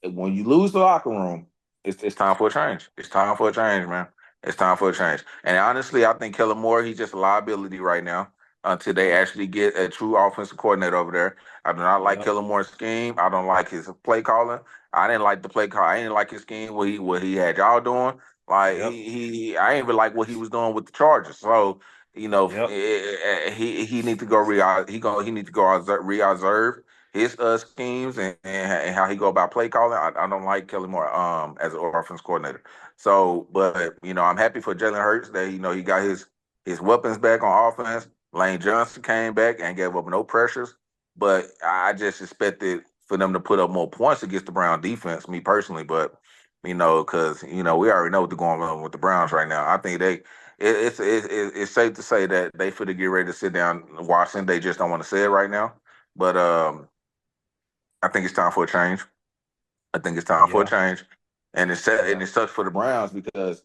Speaker 3: when you lose the locker room, it's time for a change. It's time for a change, man. It's time for a change. And honestly, I think Kellen Moore, he's just a liability right now until they
Speaker 1: Yep.
Speaker 3: actually get a true offensive coordinator over there. I do not like
Speaker 1: Yep.
Speaker 3: Kellen Moore's scheme. I don't like his play calling. I didn't like the play call. I didn't like his scheme what he had y'all doing. Like
Speaker 1: Yep.
Speaker 3: I didn't even like what he was doing with the Chargers. So
Speaker 1: Yep.
Speaker 3: he need to go he need to go reobserve his schemes and how he go about play calling. I don't like Kelly Moore as an offense coordinator. So, but I'm happy for Jalen Hurts that he got his weapons back on offense. Lane Johnson came back and gave up no pressures, but I just expected for them to put up more points against the Brown defense. Me personally, but because we already know what's going on with the Browns right now. I think it's safe to say that they finna get ready to sit down and Washington. They just don't want to say it right now, but I think it's time for a change. I think it's time for a
Speaker 1: Yeah.
Speaker 3: change, and
Speaker 1: Yeah.
Speaker 3: it sucks for the Browns because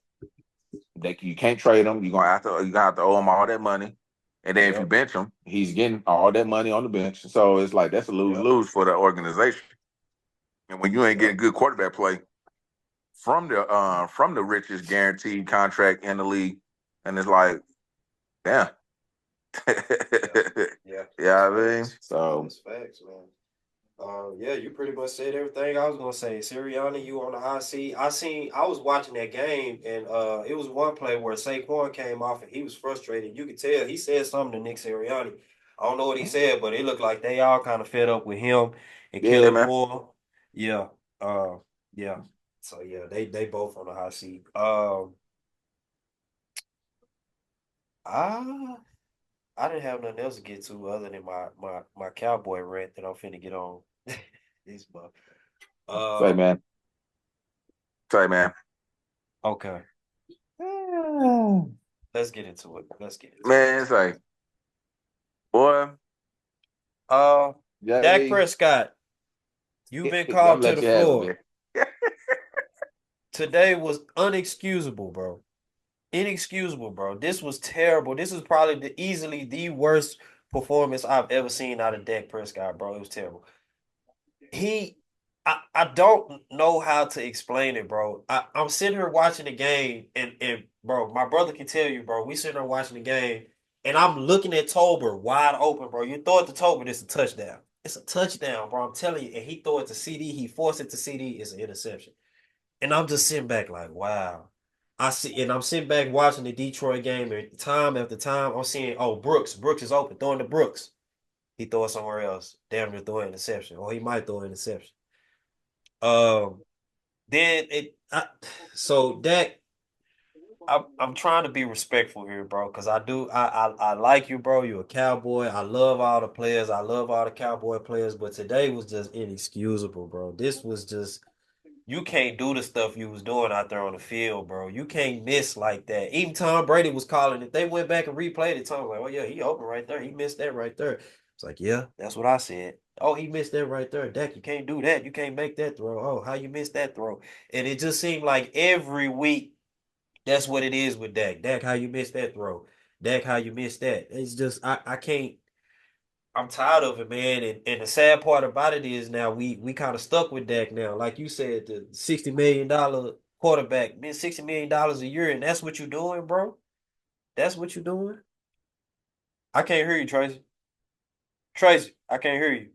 Speaker 3: you can't trade him. You're gonna have to owe him all that money, and then if you
Speaker 1: Yep.
Speaker 3: bench him, he's getting all that money on the bench. So it's like that's a lose
Speaker 1: Yep.
Speaker 3: lose for the organization. And when you ain't getting
Speaker 1: Yep.
Speaker 3: good quarterback play from the richest guaranteed contract in the league, and it's like, damn.
Speaker 1: Yeah. Yeah. That's
Speaker 3: Yeah, I mean,
Speaker 1: facts.
Speaker 3: so
Speaker 1: That's facts, man. Yeah, you pretty much said everything I was gonna say. Sirianni, you on the hot seat. I was watching that game, and it was one play where Saquon came off and he was frustrated. You could tell he said something to Nick Sirianni. I don't know what he said, but it looked like they all kind of fed up with him and
Speaker 3: yeah,
Speaker 1: Kellen
Speaker 3: man.
Speaker 1: Moore. Yeah, yeah. So yeah, they both on the hot seat. I I didn't have nothing else to get to other than my cowboy rant that I'm finna get on this month.
Speaker 3: Say,
Speaker 1: Um,
Speaker 3: man. Say, man.
Speaker 1: okay. Let's get into it. Let's get into
Speaker 3: Man,
Speaker 1: it.
Speaker 3: say, boy,
Speaker 1: Uh, Dak
Speaker 3: Jay,
Speaker 1: Prescott, you've been
Speaker 3: I'm gonna
Speaker 1: called to
Speaker 3: let
Speaker 1: the
Speaker 3: you have it,
Speaker 1: floor.
Speaker 3: man.
Speaker 1: Today was unexcusable, bro. Inexcusable, bro. This was terrible. This is probably easily the worst performance I've ever seen out of Dak Prescott, bro. It was terrible. he I don't know how to explain it, bro. I'm sitting here watching the game and bro, my brother can tell you, bro. We sitting there watching the game and I'm looking at Tolbert wide open, bro. You throw it to Tolbert, it's a touchdown. It's a touchdown, bro. I'm telling you. And he throw it to CD, he forced it to CD, it's an interception. And I'm just sitting back like, wow. I'm sitting back watching the Detroit game and time after time, I'm seeing, oh, Brooks is open, throwing to Brooks. He throw it somewhere else. Damn near throw an interception. Or he might throw an interception. Um, then so Dak, I'm trying to be respectful here, bro, because I like you, bro. You're a cowboy. I love all the players. I love all the cowboy players, but today was just inexcusable, bro. This was just you can't do the stuff you was doing out there on the field, bro. You can't miss like that. Even Tom Brady was calling it. They went back and replayed it. Tom was like, oh yeah, he open right there. He missed that right there. It's like, yeah, that's what I said. Oh, he missed that right there. Dak, you can't do that. You can't make that throw. Oh, how you missed that throw? And it just seemed like every week that's what it is with Dak. Dak, how you missed that throw? Dak, how you missed that? It's just I can't. I'm tired of it, man. And the sad part about it is now we kind of stuck with Dak now. Like you said, the $60 million quarterback, man, $60 million a year, and that's what you're doing, bro. That's what you're doing. I can't hear you, Tracy. Tracy, I can't hear you.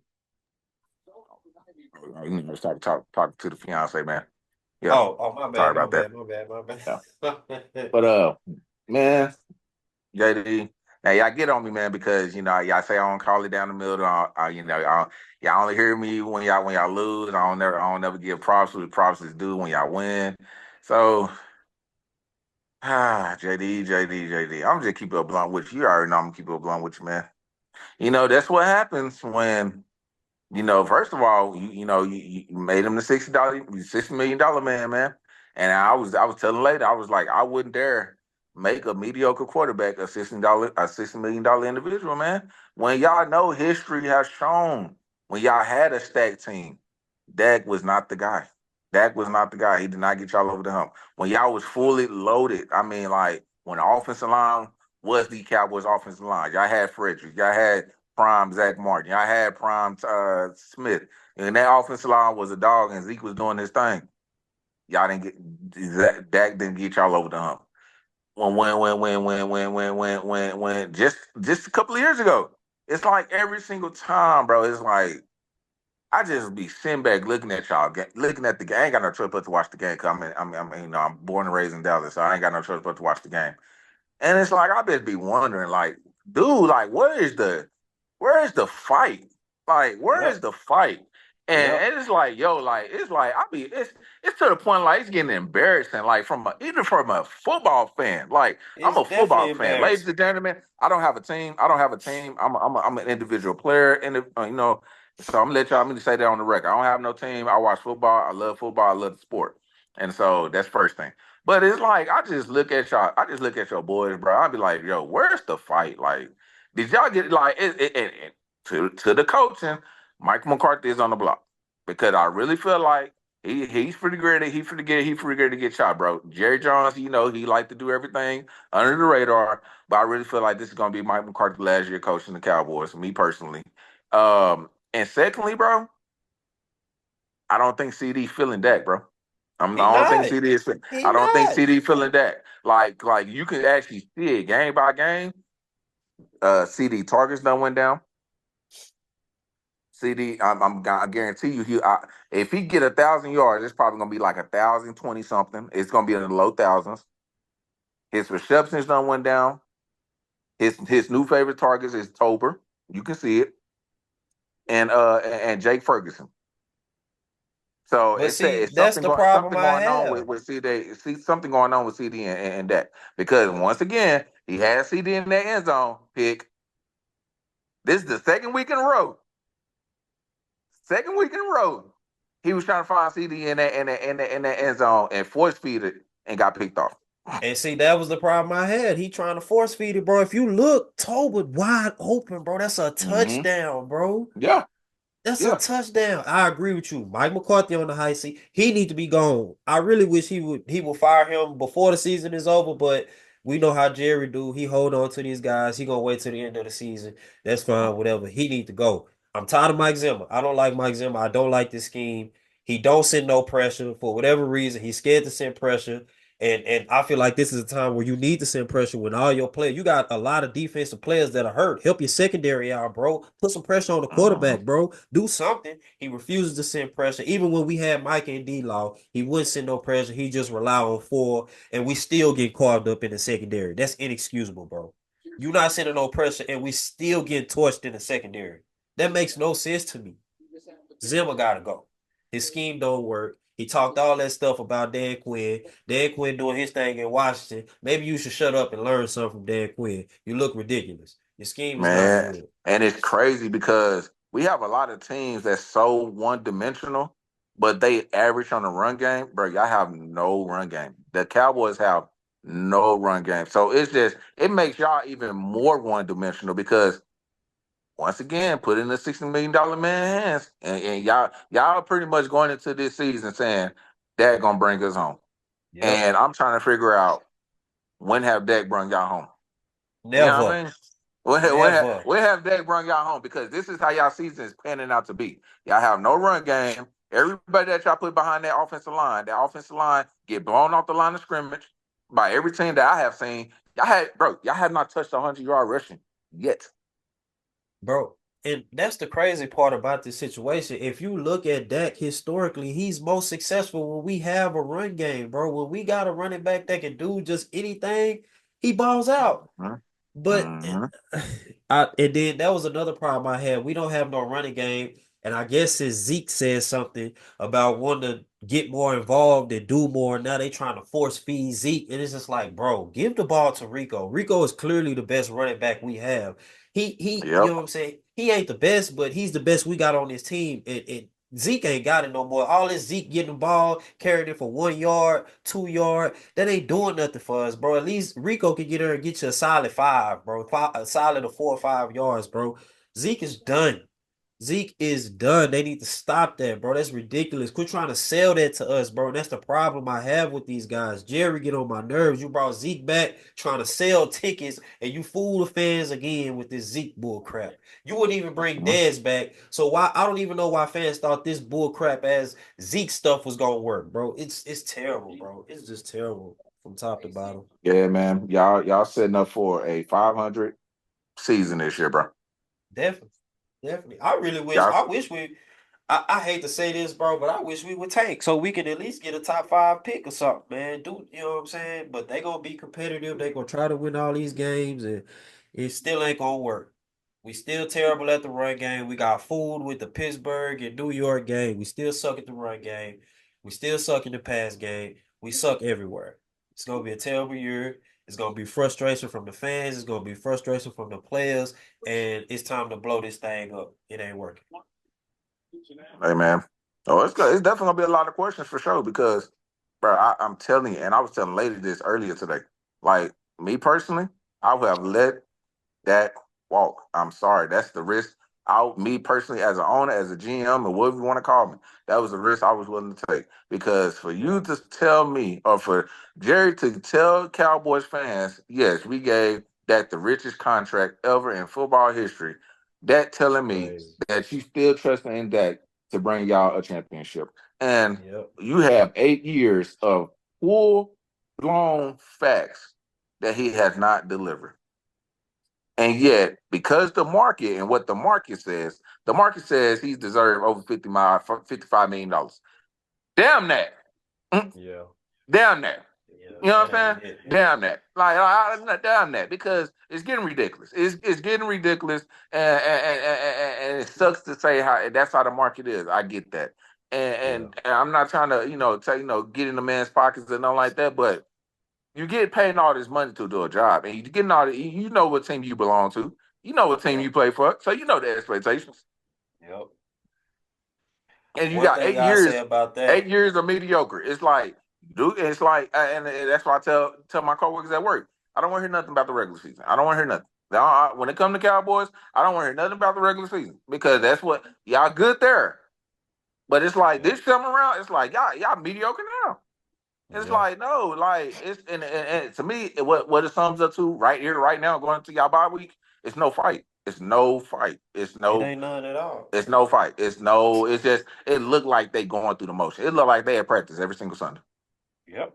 Speaker 3: You know, start talking to the fiance, man. Yeah,
Speaker 1: Oh, my
Speaker 3: sorry
Speaker 1: bad, my
Speaker 3: about that.
Speaker 1: bad, my bad, my
Speaker 3: Yeah,
Speaker 1: bad.
Speaker 3: but man, JD. Now y'all get on me, man, because y'all say I don't call it down the middle. Y'all only hear me when y'all lose. I don't never give props what props is due when y'all win. So JD. I'm just keep it blunt with you. You already know I'm gonna keep it blunt with you, man. That's what happens when first of all, you made him the $60 million man, man. And I was telling later, I was like, I wouldn't dare make a mediocre quarterback a $60 million individual, man. When y'all know history has shown when y'all had a stacked team, Dak was not the guy. Dak was not the guy. He did not get y'all over the hump. When y'all was fully loaded, I mean, like when the offensive line was the Cowboys offensive line. Y'all had Frederick. Y'all had prime Zach Martin. Y'all had prime Smith. And that offensive line was a dog, and Zeke was doing his thing. Y'all didn't get Dak didn't get y'all over the hump. When just a couple of years ago. It's like every single time, bro. It's like I just be sitting back looking at y'all, looking at the game. I ain't got no choice but to watch the game. Cause I'm born and raised in Dallas, so I ain't got no choice but to watch the game. And it's like I just be wondering, like, dude, like, where is the fight? Like, where is
Speaker 1: Yep.
Speaker 3: the fight?
Speaker 1: Yep.
Speaker 3: And it's like, yo, like, it's to the point like it's getting embarrassing, like even from a football fan. Like, I'm
Speaker 1: It's
Speaker 3: a
Speaker 1: definitely
Speaker 3: football fan, ladies
Speaker 1: embarrassing.
Speaker 3: and gentlemen. I don't have a team. I don't have a team. I'm an individual player, and so I'm gonna let y'all. I'm gonna say that on the record. I don't have no team. I watch football. I love football. I love the sport, and so that's first thing. But it's like I just look at y'all. I just look at your boys, bro. I'd be like, yo, where's the fight? Like, did y'all get like to the coaching? Mike McCarthy is on the block because I really feel like he's pretty great. He pretty great to get shot, bro. Jerry Jones, he like to do everything under the radar. But I really feel like this is gonna be Mike McCarthy last year coaching the Cowboys. Me personally. And secondly, bro, I don't think CD feeling Dak, bro. I
Speaker 1: He
Speaker 3: don't think
Speaker 1: not.
Speaker 3: CD is.
Speaker 1: He
Speaker 3: I don't think
Speaker 1: not.
Speaker 3: CD feeling that. Like you can actually see it game by game. CD targets done went down. CD, I guarantee you, if he get 1,000 yards, it's probably gonna be like 1,020 something. It's gonna be in the low thousands. His receptions done went down. His new favorite targets is Tober. You can see it, and Jake Ferguson. So
Speaker 1: But see,
Speaker 3: it's
Speaker 1: that's the problem
Speaker 3: something
Speaker 1: I
Speaker 3: going on
Speaker 1: have.
Speaker 3: with CD. See something going on with CD and Dak because once again he had CD in that end zone pick. This is the second week in a row. Second week in a row, he was trying to find CD in that end zone and force feed it and got picked off.
Speaker 1: And see, that was the problem I had. He trying to force feed it, bro. If you look, Tolbert wide open, bro. That's a
Speaker 3: Mm-hmm.
Speaker 1: touchdown, bro.
Speaker 3: Yeah,
Speaker 1: That's a
Speaker 3: yeah.
Speaker 1: touchdown. I agree with you. Mike McCarthy on the high seat. He need to be gone. I really wish he would fire him before the season is over, but we know how Jerry do. He hold on to these guys. He gonna wait till the end of the season. That's fine, whatever. He need to go. I'm tired of Mike Zimmer. I don't like Mike Zimmer. I don't like this scheme. He don't send no pressure for whatever reason. He's scared to send pressure. And I feel like this is a time where you need to send pressure when all your players, you got a lot of defensive players that are hurt. Help your secondary out, bro. Put some pressure on the
Speaker 3: Mm-hmm.
Speaker 1: quarterback, bro. Do something. He refuses to send pressure. Even when we had Mike and D-Law, he wouldn't send no pressure. He just rely on four, and we still get carved up in the secondary. That's inexcusable, bro. You not sending no pressure, and we still get torched in the secondary. That makes no sense to me. Zimmer gotta go. His scheme don't work. He talked all that stuff about Dan Quinn. Dan Quinn doing his thing in Washington. Maybe you should shut up and learn something from Dan Quinn. You look ridiculous. Your scheme is not
Speaker 3: Man,
Speaker 1: good.
Speaker 3: and it's crazy because we have a lot of teams that's so one dimensional, but they average on the run game. Bro, y'all have no run game. The Cowboys have no run game. So it makes y'all even more one dimensional because once again, put in the $60 million man hands. And y'all pretty much going into this season saying Dak gonna bring us home.
Speaker 1: Yep.
Speaker 3: And I'm trying to figure out when have Dak bring y'all home. You know what
Speaker 1: Never.
Speaker 3: I mean?
Speaker 1: Never.
Speaker 3: When have Dak bring y'all home? Because this is how y'all season is panning out to be. Y'all have no run game. Everybody that y'all put behind that offensive line get blown off the line of scrimmage by every team that I have seen. Y'all have not touched 100-yard rushing yet.
Speaker 1: Bro. And that's the crazy part about this situation. If you look at Dak historically, he's most successful when we have a run game, bro. When we got a running back that can do just anything, he balls out.
Speaker 3: Mm-hmm.
Speaker 1: But
Speaker 3: Mm-hmm.
Speaker 1: and then that was another problem I had. We don't have no running game. And I guess since Zeke said something about wanting to get more involved and do more, now they trying to force feed Zeke. And it's just like, bro, give the ball to Rico. Rico is clearly the best running back we have. You
Speaker 3: Yep.
Speaker 1: know what I'm saying? He ain't the best, but he's the best we got on this team. And Zeke ain't got it no more. All this Zeke getting the ball, carrying it for 1 yard, 2 yard, that ain't doing nothing for us, bro. At least Rico can get her and get you a solid 5, bro. A solid of 4 or 5 yards, bro. Zeke is done. Zeke is done. They need to stop that, bro. That's ridiculous. Quit trying to sell that to us, bro. And that's the problem I have with these guys. Jerry get on my nerves. You brought Zeke back trying to sell tickets, and you fool the fans again with this Zeke bull crap. You wouldn't even bring Dez back. So why I don't even know why fans thought this bull crap as Zeke stuff was gonna work, bro. It's terrible, bro. It's just terrible from top to bottom.
Speaker 3: Yeah, man. Y'all setting up for a 500 season this year, bro.
Speaker 1: Definitely. Definitely. I really wish
Speaker 3: Y'all,
Speaker 1: I wish we I hate to say this, bro, but I wish we would tank so we could at least get a top five pick or something, man. Do you know what I'm saying? But they gonna be competitive. They gonna try to win all these games, and it still ain't gonna work. We still terrible at the run game. We got fooled with the Pittsburgh and New York game. We still suck at the run game. We still suck in the pass game. We suck everywhere. It's gonna be a terrible year. It's gonna be frustration from the fans. It's gonna be frustration from the players, and it's time to blow this thing up. It ain't working.
Speaker 3: hey, man. Oh, it's good. It's definitely gonna be a lot of questions for sure because, bro, I'm telling you, and I was telling Lady this earlier today. Like me personally, I would have let that walk. I'm sorry. That's the risk. Me personally, as an owner, as a GM, or whatever you want to call me, that was the risk I was willing to take. Because for you to tell me, or for Jerry to tell Cowboys fans, yes, we gave that the richest contract ever in football history, that telling me
Speaker 1: Crazy.
Speaker 3: that you still trusting in that to bring y'all a championship. And
Speaker 1: Yep.
Speaker 3: you have 8 years of full blown facts that he has not delivered. And yet, because the market and what the market says he's deserved over $55 million. Damn that.
Speaker 1: Yeah.
Speaker 3: Damn that.
Speaker 1: Yeah.
Speaker 3: You know what
Speaker 1: That
Speaker 3: I'm
Speaker 1: ain't
Speaker 3: saying?
Speaker 1: it, man.
Speaker 3: Damn that. Damn that. Because it's getting ridiculous. It's getting ridiculous. And it sucks to say how that's how the market is. I get that. And,
Speaker 1: Yeah.
Speaker 3: and, and I'm not trying to, get in the man's pockets and nothing like that, but you get paid all this money to do a job, and you getting you know what team you belong to, you know what team
Speaker 1: Yep.
Speaker 3: you play for, so you know the expectations.
Speaker 1: Yep.
Speaker 3: And you
Speaker 1: One
Speaker 3: got
Speaker 1: thing
Speaker 3: eight
Speaker 1: I say
Speaker 3: years,
Speaker 1: about
Speaker 3: eight
Speaker 1: that.
Speaker 3: years of mediocre. It's like, dude, it's like, and that's why I tell my coworkers at work, I don't want to hear nothing about the regular season. I don't want to hear nothing. When it comes to Cowboys, I don't want to hear nothing about the regular season because that's what y'all good there. But it's like
Speaker 1: Yep.
Speaker 3: this time around, it's like y'all mediocre now. It's
Speaker 1: Yeah.
Speaker 3: like no, like it's and to me, what it sums up to right here, right now, going into y'all bye week, it's no fight. It's no fight.
Speaker 1: It ain't none at all.
Speaker 3: It's no fight. It's no. It's just it looked like they going through the motion. It looked like they had practice every single Sunday,
Speaker 1: Yep.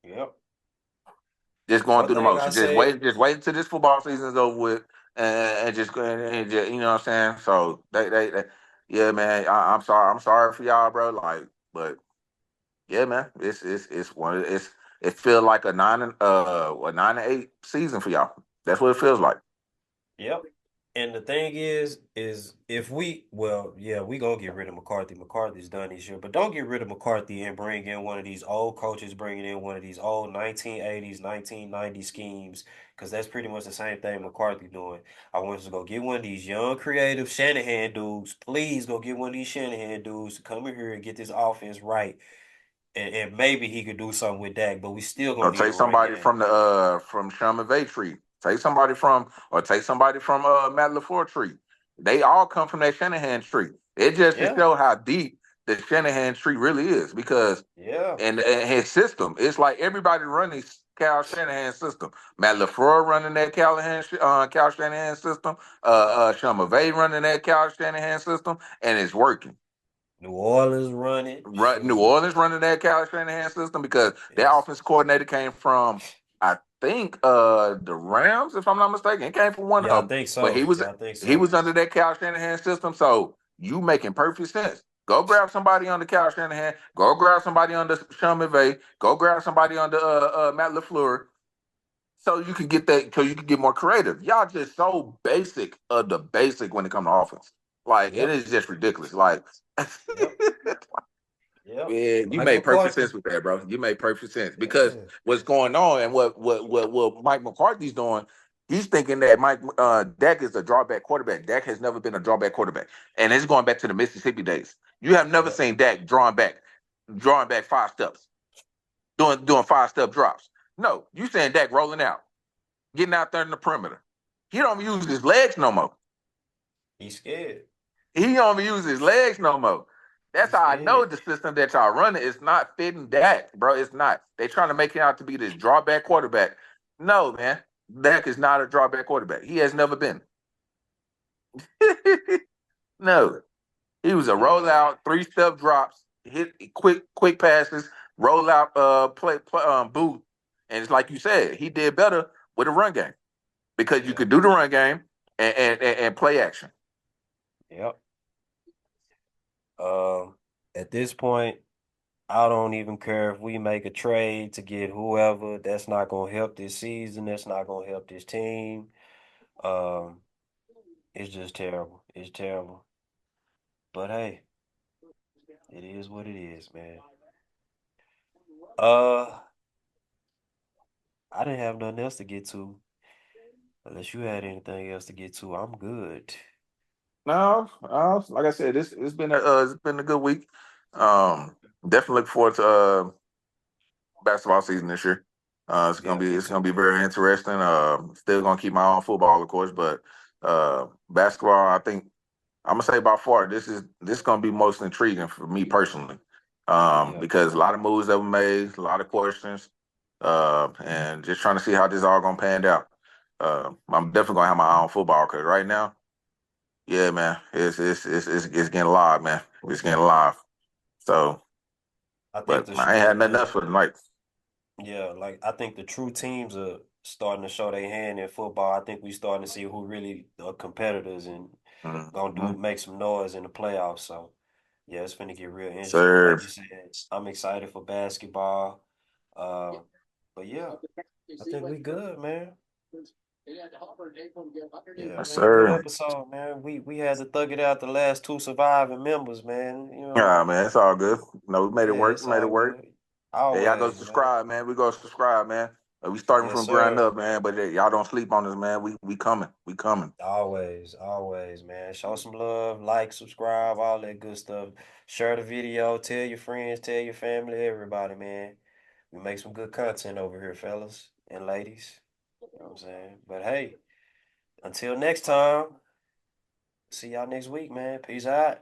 Speaker 1: Yep.
Speaker 3: just going
Speaker 1: One
Speaker 3: through the
Speaker 1: thing I
Speaker 3: motion.
Speaker 1: say.
Speaker 3: Just wait until this football season's over with, and just, you know what I'm saying. So yeah, man. I'm sorry for y'all, bro. Like, but yeah, man, it's one. It feels like a 9-8 season for y'all. That's what it feels like.
Speaker 1: Yep. And the thing is if yeah, we gonna get rid of McCarthy. McCarthy's done this year, but don't get rid of McCarthy and bring in one of these old coaches, bringing in one of these old 1980s, 1990s schemes, because that's pretty much the same thing McCarthy doing. I want us to go get one of these young, creative Shanahan dudes. Please go get one of these Shanahan dudes to come in here and get this offense right, and maybe he could do something with Dak. But we still
Speaker 3: Or
Speaker 1: gonna need a
Speaker 3: take
Speaker 1: run
Speaker 3: somebody
Speaker 1: game.
Speaker 3: from the from Sherman Bay tree. Take somebody from Matt LaFleur tree. They all come from that Shanahan tree. It just to
Speaker 1: Yeah,
Speaker 3: show how deep the Shanahan tree really is because
Speaker 1: yeah.
Speaker 3: and his system. It's like everybody running Cal Shanahan system. Matt LaFleur running that Cal Shanahan system. Sean McVay running that Cal Shanahan system, and it's working.
Speaker 1: New Orleans running.
Speaker 3: New
Speaker 1: Shoot.
Speaker 3: Orleans running that Cal Shanahan system because their
Speaker 1: It's
Speaker 3: offense coordinator came from, I think, the Rams, if I'm not mistaken. It came from one
Speaker 1: Yeah, I
Speaker 3: of them,
Speaker 1: think
Speaker 3: but
Speaker 1: so. Yeah, I think
Speaker 3: he
Speaker 1: so.
Speaker 3: was under that Cal Shanahan system. So you making perfect sense. Go grab somebody under Cal Shanahan. Go grab somebody under Sean McVay. Go grab somebody under Matt LaFleur. So you can get that. So you can get more creative. Y'all just so basic of the basic when it comes to offense. Like it
Speaker 1: Yep.
Speaker 3: is just ridiculous. Like.
Speaker 1: Yep. Yep.
Speaker 3: Yeah, you
Speaker 1: Mike
Speaker 3: made perfect
Speaker 1: McCarthy.
Speaker 3: sense with that, bro. You made perfect sense because
Speaker 1: Yeah.
Speaker 3: what's going on and what Mike McCarthy's doing, he's thinking that Dak is a drawback quarterback. Dak has never been a drawback quarterback, and it's going back to the Mississippi days. You have never
Speaker 1: Yep.
Speaker 3: seen Dak drawing back 5 steps, doing 5 step drops. No, you saying Dak rolling out, getting out there in the perimeter. He don't use his legs no more.
Speaker 1: He's scared.
Speaker 3: He don't even use his legs no more. That's
Speaker 1: He's
Speaker 3: how I know
Speaker 1: scared.
Speaker 3: the system that y'all running is not fitting Dak, bro. It's not. They trying to make him out to be this drawback quarterback. No, man. Dak is not a drawback quarterback. He has never been. No. He was a
Speaker 1: Yeah,
Speaker 3: rollout, 3-step drops, hit quick passes, roll out play boot. And it's like you said, he did better with a run game because you
Speaker 1: yeah,
Speaker 3: could do the run game and play action.
Speaker 1: yep. At this point, I don't even care if we make a trade to get whoever. That's not gonna help this season. That's not gonna help this team. Um, it's just terrible. It's terrible. But hey, it is what it is, man. Uh, I didn't have nothing else to get to. Unless you had anything else to get to, I'm good.
Speaker 3: No, like I said, it's been a good week. Definitely look forward to basketball season this year.
Speaker 1: Yeah, me
Speaker 3: It's gonna
Speaker 1: too.
Speaker 3: be very interesting. Still gonna keep my own football, of course, but basketball, I think I'm gonna say by far this gonna be most intriguing for me personally,
Speaker 1: Yeah,
Speaker 3: because a lot of moves that were made, a lot of questions, and just trying to see how this all gonna pan out. I'm definitely gonna have my own football because right now, yeah, man, it's getting live, man. It's getting live. So,
Speaker 1: I think
Speaker 3: but I ain't had nothing else for tonight.
Speaker 1: yeah, like I think the true teams are starting to show their hand in football. I think we starting to see who really are competitors and gonna
Speaker 3: Mm-hmm.
Speaker 1: do make some noise in the playoffs. So yeah, it's gonna get real interesting. But
Speaker 3: Sir,
Speaker 1: like you said, I'm excited for basketball. Uh, but yeah, I think we good, man. Yeah,
Speaker 3: yes,
Speaker 1: man, good
Speaker 3: sir.
Speaker 1: episode, man. We had to thug it out the last two surviving members, man. You know,
Speaker 3: Ah, man, it's all good. No, we made it
Speaker 1: yeah,
Speaker 3: work.
Speaker 1: it's
Speaker 3: We made it
Speaker 1: all
Speaker 3: work.
Speaker 1: good.
Speaker 3: Hey, y'all go
Speaker 1: Always, man.
Speaker 3: subscribe, man. We go subscribe, man. We starting
Speaker 1: Yes,
Speaker 3: from ground
Speaker 1: sir.
Speaker 3: up, man. But hey, y'all don't sleep on us, man. We coming. We coming.
Speaker 1: Always, always, man. Show some love, like, subscribe, all that good stuff. Share the video, tell your friends, tell your family, everybody, man. We make some good content over here, fellas and ladies. You know what I'm saying? But hey, until next time, see y'all next week, man. Peace out.